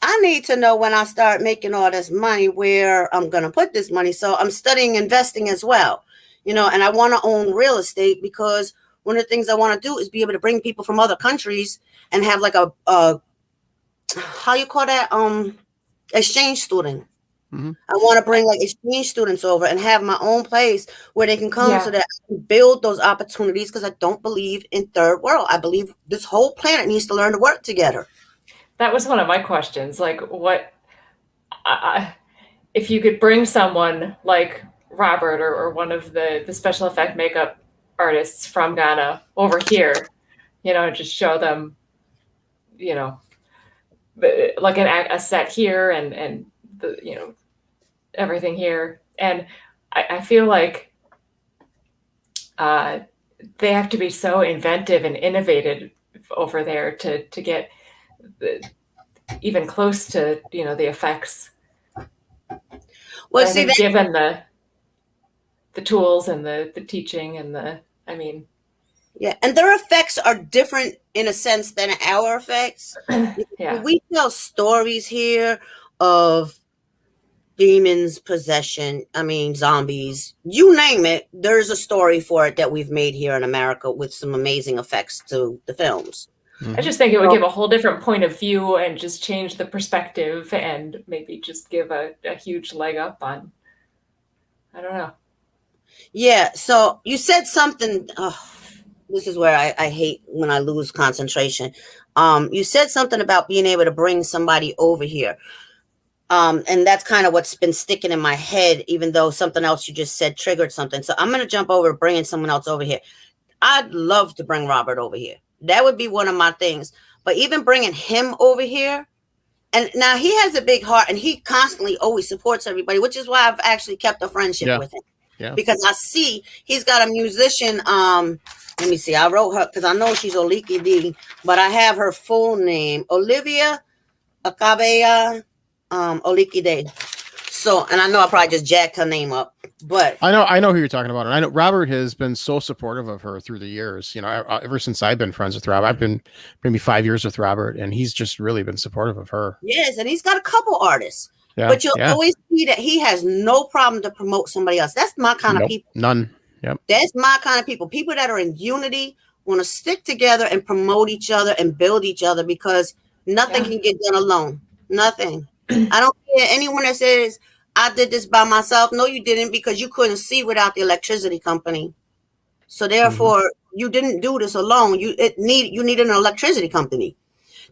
I need to know when I start making all this money where I'm going to put this money. So I'm studying investing as well, you know, and I want to own real estate because one of the things I want to do is be able to bring people from other countries and have like a how you call that? Exchange student. Mhm. I want to bring like exchange students over and have my own place where they can come so that I can build those opportunities because I don't believe in third world. I believe this whole planet needs to learn to work together. That was one of my questions. Like, if you could bring someone like Robert or one of the special effect makeup artists from Ghana over here, you know, just show them, you know, like a set here and the, you know, everything here. And I feel like they have to be so inventive and innovative over there to get even close to, you know, the effects. Well, I see, think given the tools and the teaching and yeah, and their effects are different in a sense than our effects. yeah. We tell stories here of demons, possession, I mean, zombies, you name it. There's a story for it that we've made here in America with some amazing effects to the films. I just think it would give a whole different point of view and just change the perspective and maybe just give a huge leg up on, I don't know. Yeah, so you said something, this is where I hate when I lose concentration. You said something about being able to bring somebody over here. And that's kind of what's been sticking in my head, even though something else you just said triggered something. So I'm going to jump over bringing someone else over here. I'd love to bring Robert over here. That would be one of my things. But even bringing him over here, and now he has a big heart and he constantly always supports everybody, which is why I've actually kept a friendship with him. Yeah. Because I see he's got a musician. Let me see. I wrote her because I know she's Oliki D, but I have her full name, Olivia Akabeya Oliki D. So, and I know I probably just jacked her name up, but I know who you're talking about, and I know Robert has been so supportive of her through the years. You know, ever since I've been friends with Robert, I've been maybe 5 years with Robert, and he's just really been supportive of her. Yes, and he's got a couple artists, but you'll always see that he has no problem to promote somebody else. That's my kind of people. None. Yep. That's my kind of people. People that are in unity, want to stick together and promote each other and build each other because nothing can get done alone. Nothing. I don't care anyone that says I did this by myself. No, you didn't, because you couldn't see without the electricity company. So therefore, you didn't do this alone. You needed an electricity company.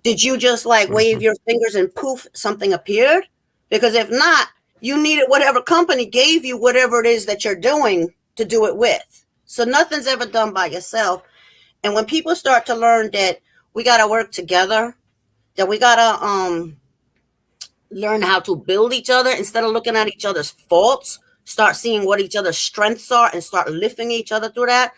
Did you just like wave your fingers and poof, something appeared? Because if not, you needed whatever company gave you whatever it is that you're doing to do it with. So nothing's ever done by yourself. And when people start to learn that we got to work together, that we got to learn how to build each other instead of looking at each other's faults, start seeing what each other's strengths are and start lifting each other through that.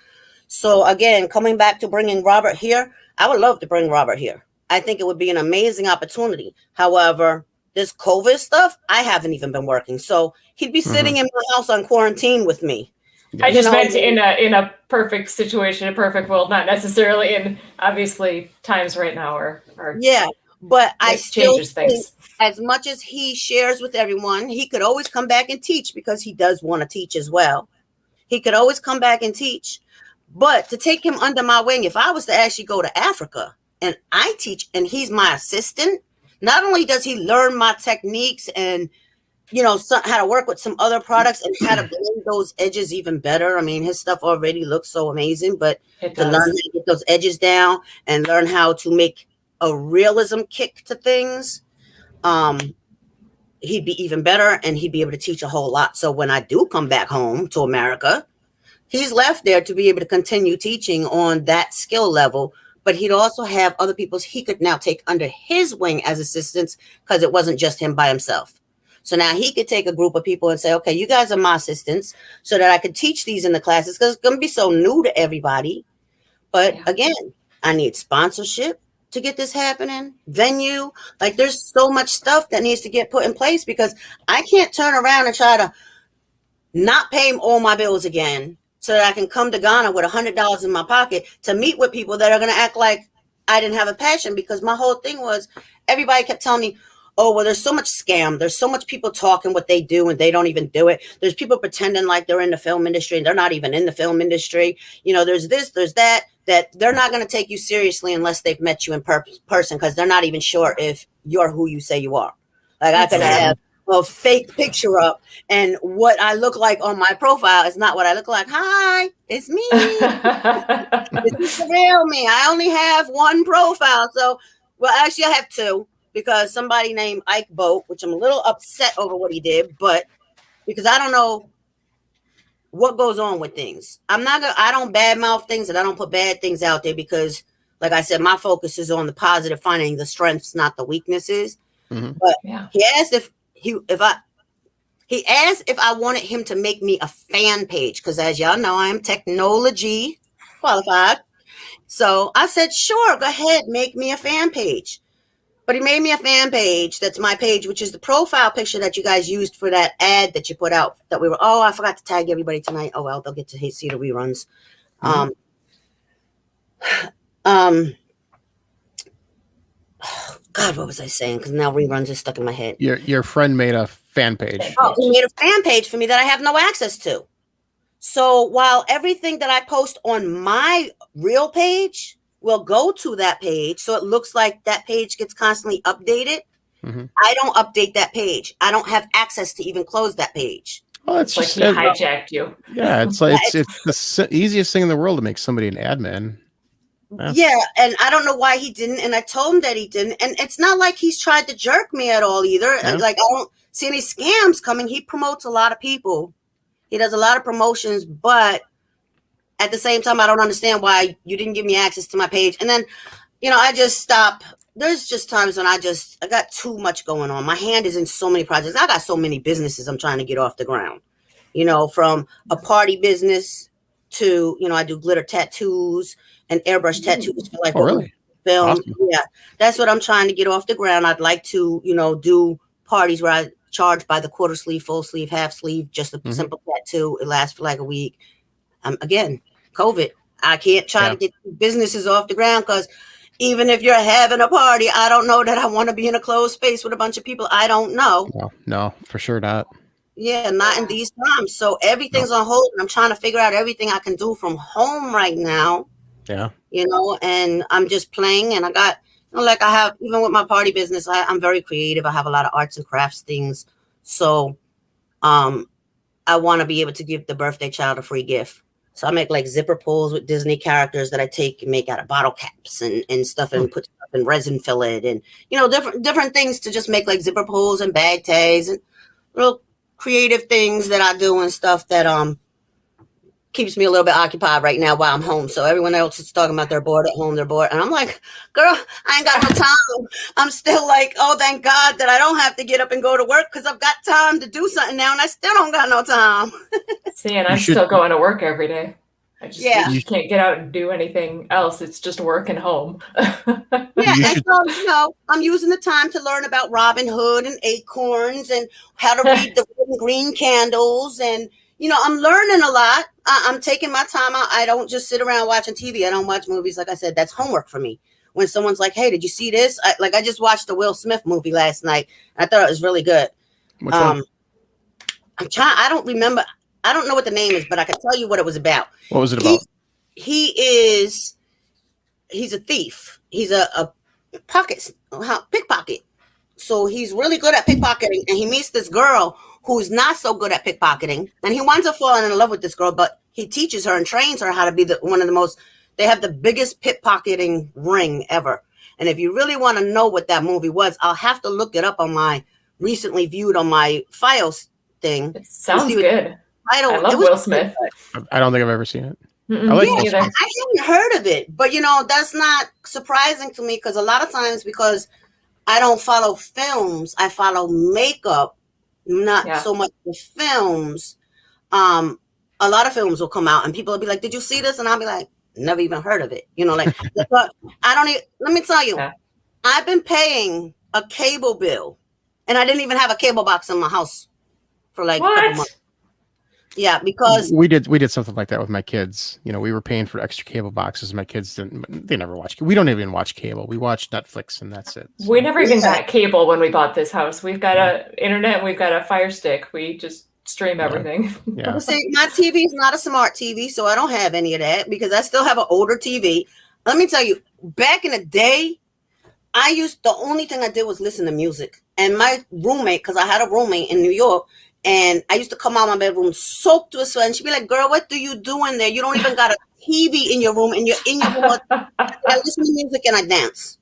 So again, coming back to bringing Robert here, I would love to bring Robert here. I think it would be an amazing opportunity. However, this COVID stuff, I haven't even been working. So he'd be sitting in my house on quarantine with me. Yeah. I just You know, meant in a perfect situation, a perfect world, not necessarily in obviously times right now are yeah, but I that still changes think things. as much as he shares with everyone, he could always come back and teach because he does want to teach as well. He could always come back and teach. But to take him under my wing, if I was to actually go to Africa and I teach and he's my assistant, not only does he learn my techniques and how to work with some other products and how to blend those edges even better. I mean, his stuff already looks so amazing, but It to learn how does. to get those edges down and learn how to make a realism kick to things, he'd be even better and he'd be able to teach a whole lot. So when I do come back home to America, he's left there to be able to continue teaching on that skill level, but he'd also have other people's he could now take under his wing as assistants because it wasn't just him by himself. So now he could take a group of people and say, okay, you guys are my assistants so that I could teach these in the classes because it's going to be so new to everybody. But again, I need sponsorship to get this happening, venue. Like there's so much stuff that needs to get put in place because I can't turn around and try to not pay all my bills again so that I can come to Ghana with $100 in my pocket to meet with people that are going to act like I didn't have a passion, because my whole thing was everybody kept telling me, oh, well, there's so much scam. There's so much people talking what they do and they don't even do it. There's people pretending like they're in the film industry and they're not even in the film industry. There's this, there's that they're not going to take you seriously unless they've met you in person because they're not even sure if you're who you say you are. Like I could have a fake picture up and what I look like on my profile is not what I look like. Hi, it's me. This is the real me. I only have one profile. So, well, actually I have two because somebody named Ike Boat, which I'm a little upset over what he did, but because I don't know what goes on with things. I don't badmouth things and I don't put bad things out there because like I said, my focus is on the positive, finding the strengths, not the weaknesses. Mhm. But he asked he asked if I wanted him to make me a fan page because, as y'all know, I am technology qualified. So I said, sure, go ahead, make me a fan page. But he made me a fan page. That's my page, which is the profile picture that you guys used for that ad that you put out. I forgot to tag everybody tonight. Oh, well, they'll get to see the reruns. Mhm. God, what was I saying? Because now reruns are stuck in my head. Your friend made a fan page. Oh, he made a fan page for me that I have no access to. So while everything that I post on my real page will go to that page, so it looks like that page gets constantly updated, I don't update that page. I don't have access to even close that page. Oh, it's like just he hijacked you. Yeah, it's like it's the easiest thing in the world to make somebody an admin. Yeah, and I don't know why he didn't, and I told him that he didn't, and it's not like he's tried to jerk me at all either. Yeah. Like I don't see any scams coming. He promotes a lot of people. He does a lot of promotions, but at the same time, I don't understand why you didn't give me access to my page. And then, I just stop. There's just times when I got too much going on. My hand is in so many projects. I got so many businesses I'm trying to get off the ground, from a party business to, I do glitter tattoos and airbrush tattoos for like really? film. Awesome. Yeah, that's what I'm trying to get off the ground. I'd like to, do parties where I charge by the quarter sleeve, full sleeve, half sleeve, just a simple tattoo. It lasts for like a week. Again, COVID. I can't try to get businesses off the ground because even if you're having a party, I don't know that I want to be in a closed space with a bunch of people. I don't know. No, for sure not. Yeah, not in these times. So everything's on hold, and I'm trying to figure out everything I can do from home right now. Yeah. And I'm just playing, and I got, like I have, even with my party business, I'm very creative. I have a lot of arts and crafts things. So I want to be able to give the birthday child a free gift. So I make like zipper pulls with Disney characters that I take and make out of bottle caps and stuff and put stuff in resin fillet and, different things to just make like zipper pulls and bag tags and little creative things that I do and stuff that keeps me a little bit occupied right now while I'm home. So everyone else is talking about they're bored at home, they're bored. And I'm like, girl, I ain't got no time. I'm still like, oh, thank God that I don't have to get up and go to work because I've got time to do something now and I still don't got no time. See, and I'm still going to work every day. I just can't get out and do anything else. It's just work and home. And so, I'm using the time to learn about Robin Hood and acorns and how to read the red and green candles and, I'm learning a lot. I'm taking my time out. I don't just sit around watching TV. I don't watch movies. Like I said, that's homework for me. When someone's like, "Hey, did you see this?" I just watched the Will Smith movie last night. I thought it was really good. Which one? I'm trying. I don't remember. I don't know what the name is, but I can tell you what it was about. What was it about? He's a thief. He's a pickpocket. So he's really good at pickpocketing, and he meets this girl who's not so good at pickpocketing, and he winds up falling in love with this girl, but he teaches her and trains her how to be one of the most. They have the biggest pickpocketing ring ever. And if you really want to know what that movie was, I'll have to look it up on my recently viewed on my files thing. It sounds good. I love Will Smith. I don't think I've ever seen it. I like Will Smith. I hadn't heard of it, but that's not surprising to me because a lot of times, because I don't follow films, I follow makeup, not so much the films. A lot of films will come out and people will be like, "Did you see this?" And I'll be like, "Never even heard of it." But I don't even, let me tell you, I've been paying a cable bill and I didn't even have a cable box in my house for like a couple months. Yeah, because we did something like that with my kids. We were paying for extra cable boxes. My kids they never watch. We don't even watch cable. We watch Netflix and that's it. So. We never even got cable when we bought this house. We've got a internet. We've got a Fire Stick. We just stream everything. Yeah. See, my TV is not a smart TV, so I don't have any of that because I still have an older TV. Let me tell you, back in the day, the only thing I did was listen to music. And my roommate, because I had a roommate in New York, and I used to come out of my bedroom soaked with sweat, and she'd be like, "Girl, what do you do in there? You don't even got a TV in your room, and you're in your room." I listen to music and I dance.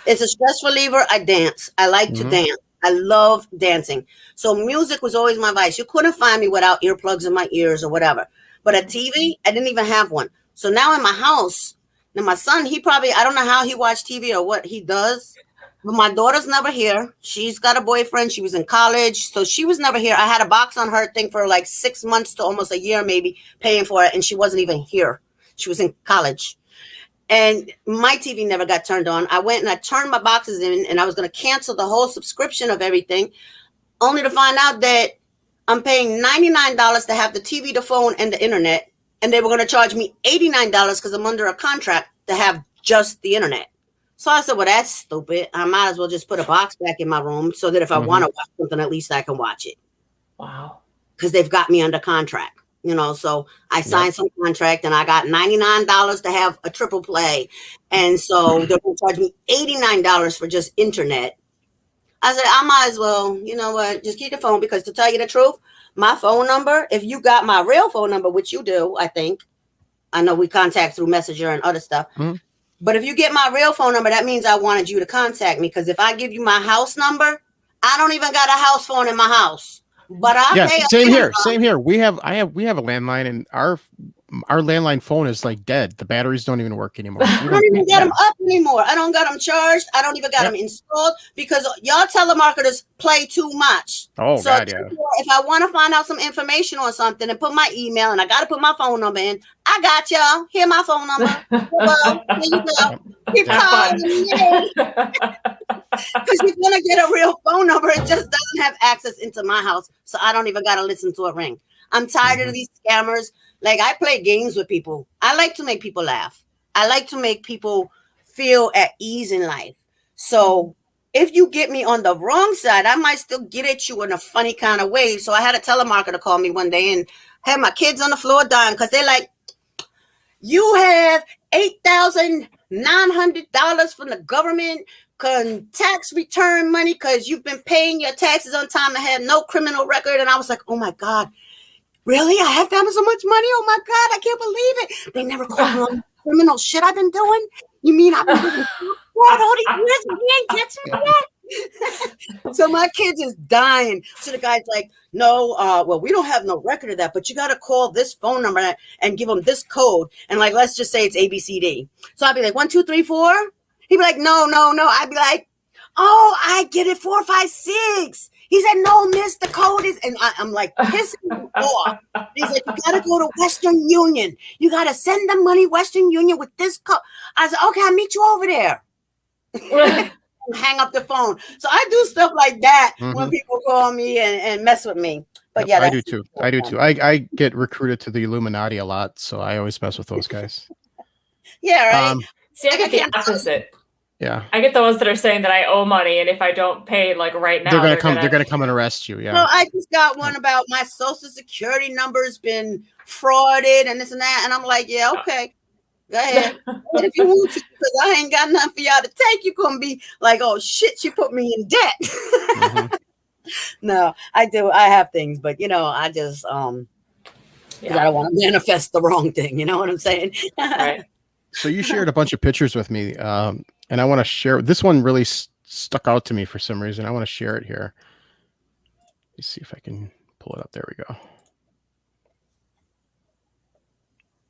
It's a stress reliever. I dance. I like to dance. I love dancing. So music was always my vice. You couldn't find me without earplugs in my ears or whatever. But a TV, I didn't even have one. So now in my house, now my son, I don't know how he watched TV or what he does. But my daughter's never here. She's got a boyfriend. She was in college. So she was never here. I had a box on her thing for like 6 months to almost a year, maybe paying for it. And she wasn't even here. She was in college. And my TV never got turned on. I went and I turned my boxes in and I was going to cancel the whole subscription of everything, only to find out that I'm paying $99 to have the TV, the phone, and the internet. And they were going to charge me $89 because I'm under a contract to have just the internet. So I said, well, that's stupid. I might as well just put a box back in my room so that if I want to watch something, at least I can watch it. Wow. Because they've got me under contract. So I signed some contract and I got $99 to have a triple play. And so they're going to charge me $89 for just internet. I said, I might as well, just keep the phone, because to tell you the truth, my phone number, if you got my real phone number, which you do, I think, I know we contact through Messenger and other stuff. But if you get my real phone number, that means I wanted you to contact me. Because if I give you my house number, I don't even got a house phone in my house. But same here. We have a landline, and our landline phone is like dead. The batteries don't even work anymore. I don't even get them up anymore. I don't got them charged. I don't even got them installed because y'all telemarketers play too much. Oh, so God, yeah. If I want to find out some information on something and put my email and I got to put my phone number in, I got y'all. Here my phone number. Well, here you go. Keep calling me. Because you're going to get a real phone number. It just doesn't have access into my house. So I don't even got to listen to it ring. I'm tired of these scammers. Like, I play games with people. I like to make people laugh. I like to make people feel at ease in life. So if you get me on the wrong side, I might still get at you in a funny kind of way. So I had a telemarketer call me one day and had my kids on the floor dying because they're like, "You have $8,900 from the government tax return money because you've been paying your taxes on time and have no criminal record." And I was like, oh my God, really? I have that so much money? Oh my God, I can't believe it. They never caught me on criminal shit I've been doing. You mean I've been doing fraud all these years and you ain't catching me yet? So my kids is dying. So the guy's like, "No, well, we don't have no record of that, but you got to call this phone number and give them this code. And like, let's just say it's ABCD. So I'd be like, 1, 2, 3, 4. He'd be like, no. I'd be like, "Oh, I get it, 4, 5, 6. He said, "No, miss, the code is," and I'm like pissing him off. He's like, "You gotta go to Western Union. You gotta send them money, Western Union, with this code." I said, "Okay, I'll meet you over there." Hang up the phone. So I do stuff like that when people call me and mess with me. But yeah, I do that's too. I do too. I get recruited to the Illuminati a lot, so I always mess with those guys. Yeah, right. See, I Like, I get the can't tell you. opposite. Yeah, I get the ones that are saying that I owe money, and if I don't pay like right now, they're gonna they're come. gonna. They're gonna come and arrest you. So Yeah. I just got one about my social security number's been frauded and this and that. And I'm like, yeah, okay, go ahead. But if you want to, because I ain't got nothing for y'all to take, you're gonna be like, oh shit, she put me in debt. Mhm. No, I do. I have things, but I just 'cause I don't want to manifest the wrong thing. You know what I'm saying? Right. So you shared a bunch of pictures with me, and I want to share. This one really stuck out to me for some reason. I want to share it here. Let's see if I can pull it up. There we go.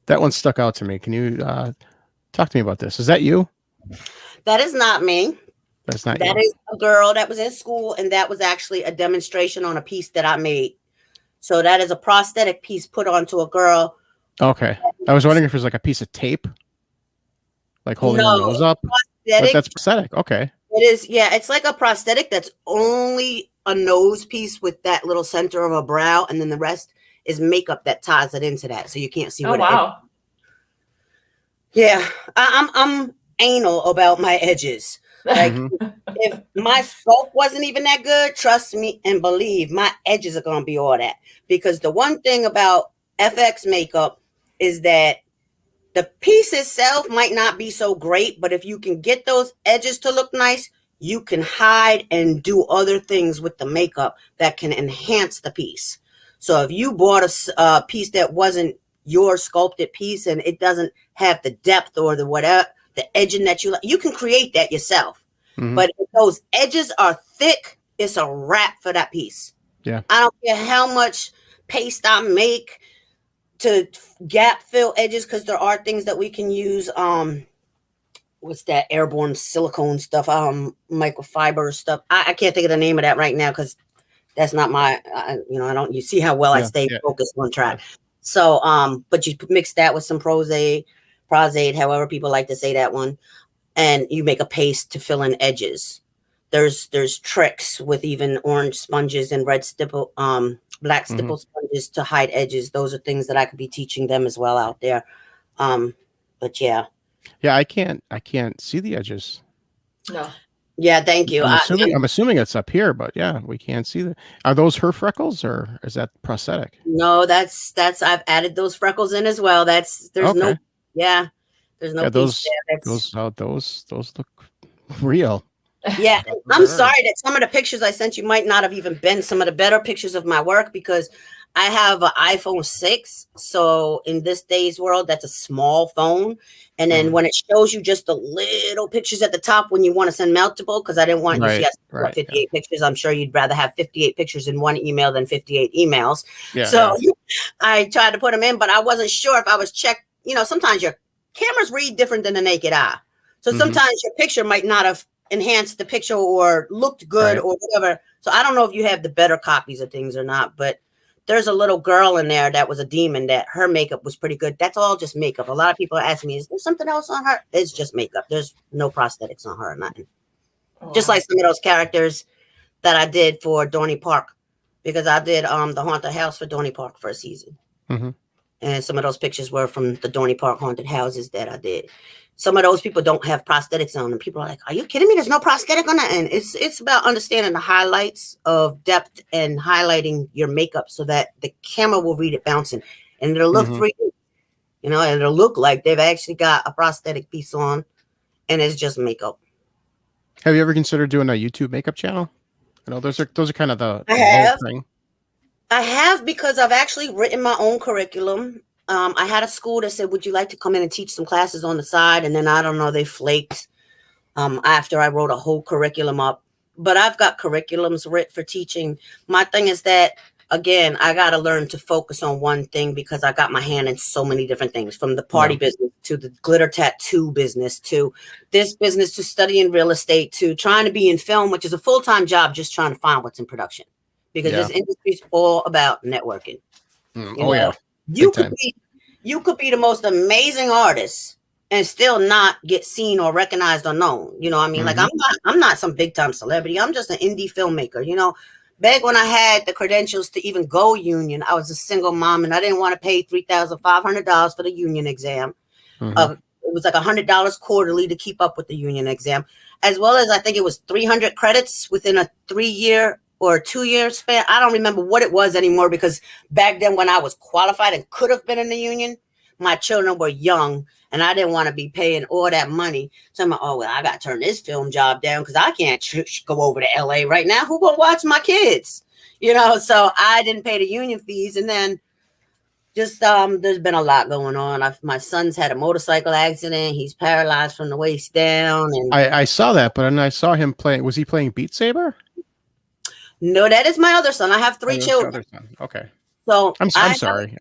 That one stuck out to me. Can you talk to me about this? Is that you? That is not me. That's not That you. is a girl that was in school, and that was actually a demonstration on a piece that I made. So that is a prosthetic piece put onto a girl. Okay. I was wondering if it was like a piece of tape, like holding her nose up. But Prosthetic. that's prosthetic. Okay. It is, yeah. It's like a prosthetic that's only a nose piece with that little center of a brow, and then the rest is makeup that ties it into that, so you can't see. Oh wow. Yeah, I'm anal about my edges. Like, if my sculpt wasn't even that good, trust me and believe, my edges are gonna be all that. Because the one thing about FX makeup is that the piece itself might not be so great, but if you can get those edges to look nice, you can hide and do other things with the makeup that can enhance the piece. So if you bought a piece that wasn't your sculpted piece and it doesn't have the depth or the whatever, the edging that you like, you can create that yourself. But if those edges are thick, it's a wrap for that piece. Yeah. I don't care how much paste I make to gap fill edges, because there are things that we can use. What's that airborne silicone stuff? Microfiber stuff. I can't think of the name of that right now because that's not my. I don't. You see how well I stay focused on track. So, but you mix that with some prosade, however people like to say that one, and you make a paste to fill in edges. There's tricks with even orange sponges and red stipple, black stipple sponges to hide edges. Those are things that I could be teaching them as well out there. But yeah. Yeah, I can't see the edges. No. Yeah, thank you. I'm assuming it's up here, but yeah, we can't see the. Are those her freckles or is that prosthetic? No, that's I've added those freckles in as well. There's no piece there. Those look real. Yeah, I'm sorry that some of the pictures I sent you might not have even been some of the better pictures of my work, because I have an iPhone 6. So in this day's world, that's a small phone. And then when it shows you just the little pictures at the top when you want to send multiple, because I didn't want you to see 58 pictures. I'm sure you'd rather have 58 pictures in one email than 58 emails. I tried to put them in, but I wasn't sure if I was checked. Sometimes your cameras read different than the naked eye. So sometimes your picture might not have enhanced the picture or looked good or whatever. So I don't know if you have the better copies of things or not, but there's a little girl in there that was a demon that her makeup was pretty good. That's all just makeup. A lot of people ask me, is there something else on her? It's just makeup. There's no prosthetics on her or nothing. Oh. Just like some of those characters that I did for Dorney Park, because I did the haunted house for Dorney Park for a season. And some of those pictures were from the Dorney Park haunted houses that I did. Some of those people don't have prosthetics on them. People are like, are you kidding me? There's no prosthetic on that. And it's about understanding the highlights of depth and highlighting your makeup so that the camera will read it bouncing. And it'll look 3D, and it'll look like they've actually got a prosthetic piece on, and it's just makeup. Have you ever considered doing a YouTube makeup channel? Those are kind of the whole thing. I have, because I've actually written my own curriculum. I had a school that said, would you like to come in and teach some classes on the side? And then I don't know, they flaked after I wrote a whole curriculum up. But I've got curriculums written for teaching. My thing is that, again, I got to learn to focus on one thing, because I got my hand in so many different things, from the party business to the glitter tattoo business to this business to studying real estate to trying to be in film, which is a full-time job, just trying to find what's in production. Because this industry is all about networking. You could be the most amazing artist and still not get seen or recognized or known. Like I'm not some big time celebrity. I'm just an indie filmmaker. back when I had the credentials to even go union, I was a single mom and I didn't want to pay $3,500 for the union exam. Mhm. It was like $100 quarterly to keep up with the union exam, as well as I think it was 300 credits within a 3-year or 2-year span. I don't remember what it was anymore because back then when I was qualified and could have been in the union, my children were young and I didn't want to be paying all that money. So I'm like, oh, well, I got to turn this film job down because I can't go over to LA right now. Who gonna watch my kids? So I didn't pay the union fees. And then just there's been a lot going on. My son's had a motorcycle accident. He's paralyzed from the waist down. And I saw that, but then I saw him playing. Was he playing Beat Saber? no, that is my other son. I have 3 Oh, children. other son. Okay. So I'm I sorry.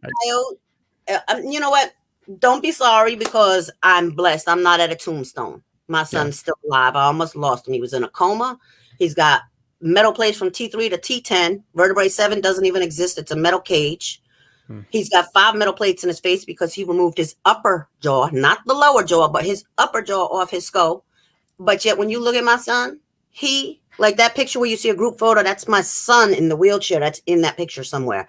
you know what? Don't be sorry because I'm blessed. I'm not at a tombstone. My son's still alive. I almost lost him. He was in a coma. He's got metal plates from T3 to T10. Vertebrae 7 doesn't even exist. It's a metal cage. He's got 5 metal plates in his face because he removed his upper jaw, not the lower jaw, but his upper jaw off his skull. But yet when you look at my son, he, like that picture where you see a group photo, that's my son in the wheelchair. That's in that picture somewhere.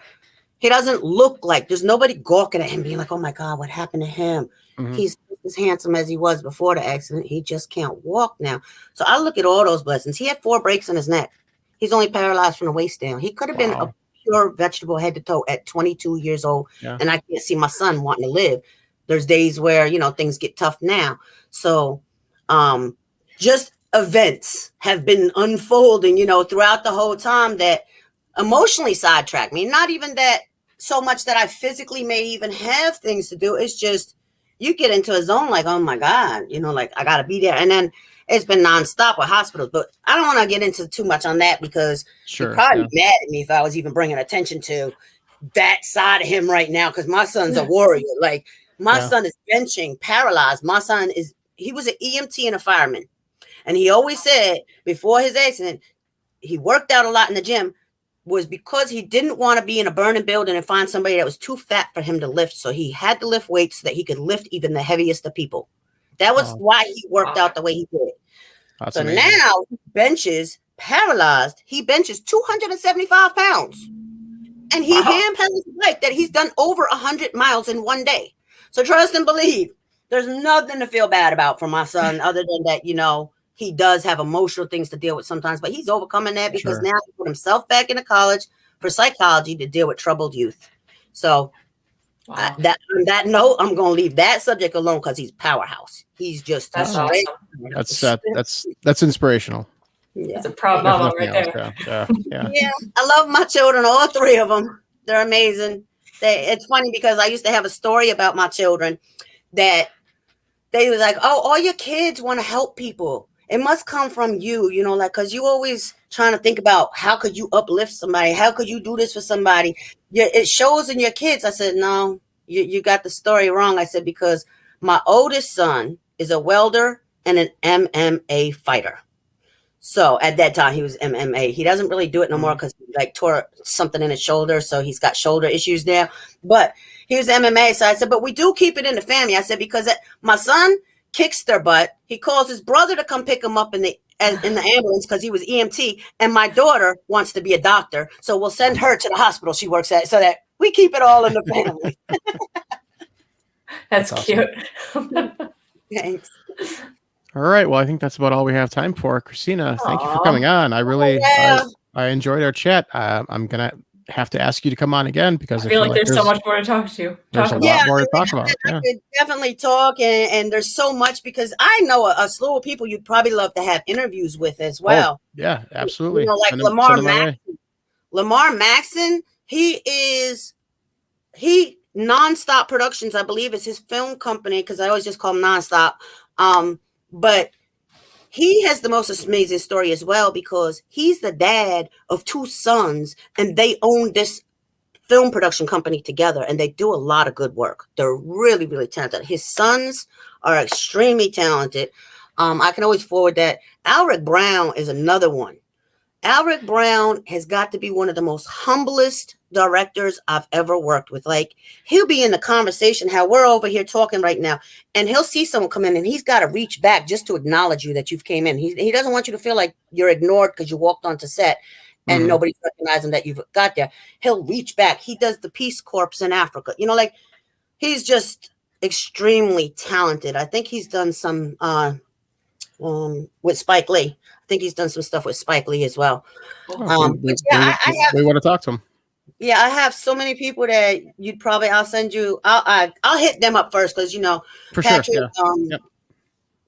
He doesn't look like, there's nobody gawking at him being like, oh my God, what happened to him? He's as handsome as he was before the accident. He just can't walk now. So I look at all those blessings. He had 4 breaks in his neck. He's only paralyzed from the waist down. He could have been a pure vegetable head to toe at 22 years old. Yeah. And I can't see my son wanting to live. There's days where, things get tough now. So just events have been unfolding, throughout the whole time that emotionally sidetrack me. Not even that so much that I physically may even have things to do. It's just you get into a zone like, oh my God, like I gotta be there. And then it's been nonstop with hospitals. But I don't want to get into too much on that because you're probably mad at me if I was even bringing attention to that side of him right now. Because my son's a warrior. Like my son is benching, paralyzed. My son he was an EMT and a fireman. And he always said before his accident, he worked out a lot in the gym was because he didn't want to be in a burning building and find somebody that was too fat for him to lift. So he had to lift weights so that he could lift even the heaviest of people. That was why he worked out the way he did. That's so amazing. now he benches paralyzed. He benches 275 pounds. And he hand pedals a bike that he's done over 100 miles in one day. So trust and believe. There's nothing to feel bad about for my son other than that, he does have emotional things to deal with sometimes, but he's overcoming that because now he put himself back into college for psychology to deal with troubled youth. So on that note, I'm going to leave that subject alone because he's powerhouse. He's just that's awesome. That's inspirational. Yeah. That's a proud mama right there. Yeah. I love my children, all 3 of them. They're amazing. It's funny because I used to have a story about my children that they was like, oh, all your kids want to help people. It must come from you, because you always trying to think about how could you uplift somebody? How could you do this for somebody? It shows in your kids. I said, no, you got the story wrong. I said, because my oldest son is a welder and an MMA fighter. So at that time he was MMA. He doesn't really do it no more because he tore something in his shoulder. So he's got shoulder issues now, but he was MMA. So I said, but we do keep it in the family. I said, because my son kicks their butt. He calls his brother to come pick him up in the ambulance because he was EMT. And my daughter wants to be a doctor. So we'll send her to the hospital she works at so that we keep it all in the family. That's cute. Thanks. All right. Well, I think that's about all we have time for. Christina, thank you for coming on. I really, I enjoyed our chat. I'm going to have to ask you to come on again because I feel like there's so much more to talk to. There's a lot more to talk about. I could definitely talk, and there's so much because I know a slew of people you'd probably love to have interviews with as well. Oh, yeah, absolutely. Like Lamar Maxon. Lamar Maxon, he Nonstop Productions, I believe, is his film company because I always just call him Nonstop. But he has the most amazing story as well because he's the dad of 2 sons and they own this film production company together and they do a lot of good work. They're really, really talented. His sons are extremely talented. I can always forward that. Alric Brown is another one. Alric Brown has got to be one of the most humblest directors I've ever worked with. Like, he'll be in the conversation, how we're over here talking right now, and he'll see someone come in and he's got to reach back just to acknowledge you that you've came in. He doesn't want you to feel like you're ignored because you walked onto set. and Mhm. nobody's recognizing that you've got there, he'll reach back. He does the Peace Corps in Africa. You know, like he's just extremely talented. I think he's done some with Spike Lee. I think he's done some stuff with Spike Lee as well. Oh, But yeah, I have we want to talk to him. yeah, I have so many people that you'd probably I'll send you. I'll hit them up first because For sure. Patrick Yeah. Yep.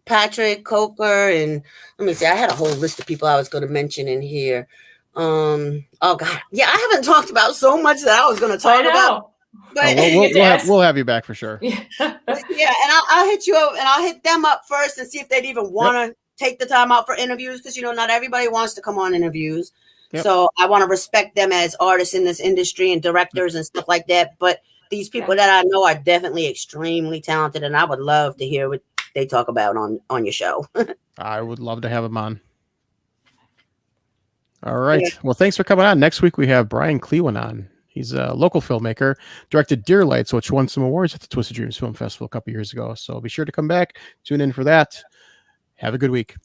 Patrick Coker, and let me see. I had a whole list of people I was going to mention in here. Oh God, yeah, I haven't talked about so much that I was going to talk about. But Oh, we'll have you back for sure. Yeah. yeah, and I'll hit you up, and I'll hit them up first and see if they'd even want to take the time out for interviews, because not everybody wants to come on interviews. Yep. So I want to respect them as artists in this industry and directors and stuff like that. But these people that I know are definitely extremely talented, and I would love to hear what they talk about on your show. I would love to have him on. All right. Yeah. Well, thanks for coming on. Next week we have Brian Clewan on. He's a local filmmaker, directed Deer Lights, which won some awards at the Twisted Dreams Film Festival a couple years ago. So be sure to come back, tune in for that. Have a good week.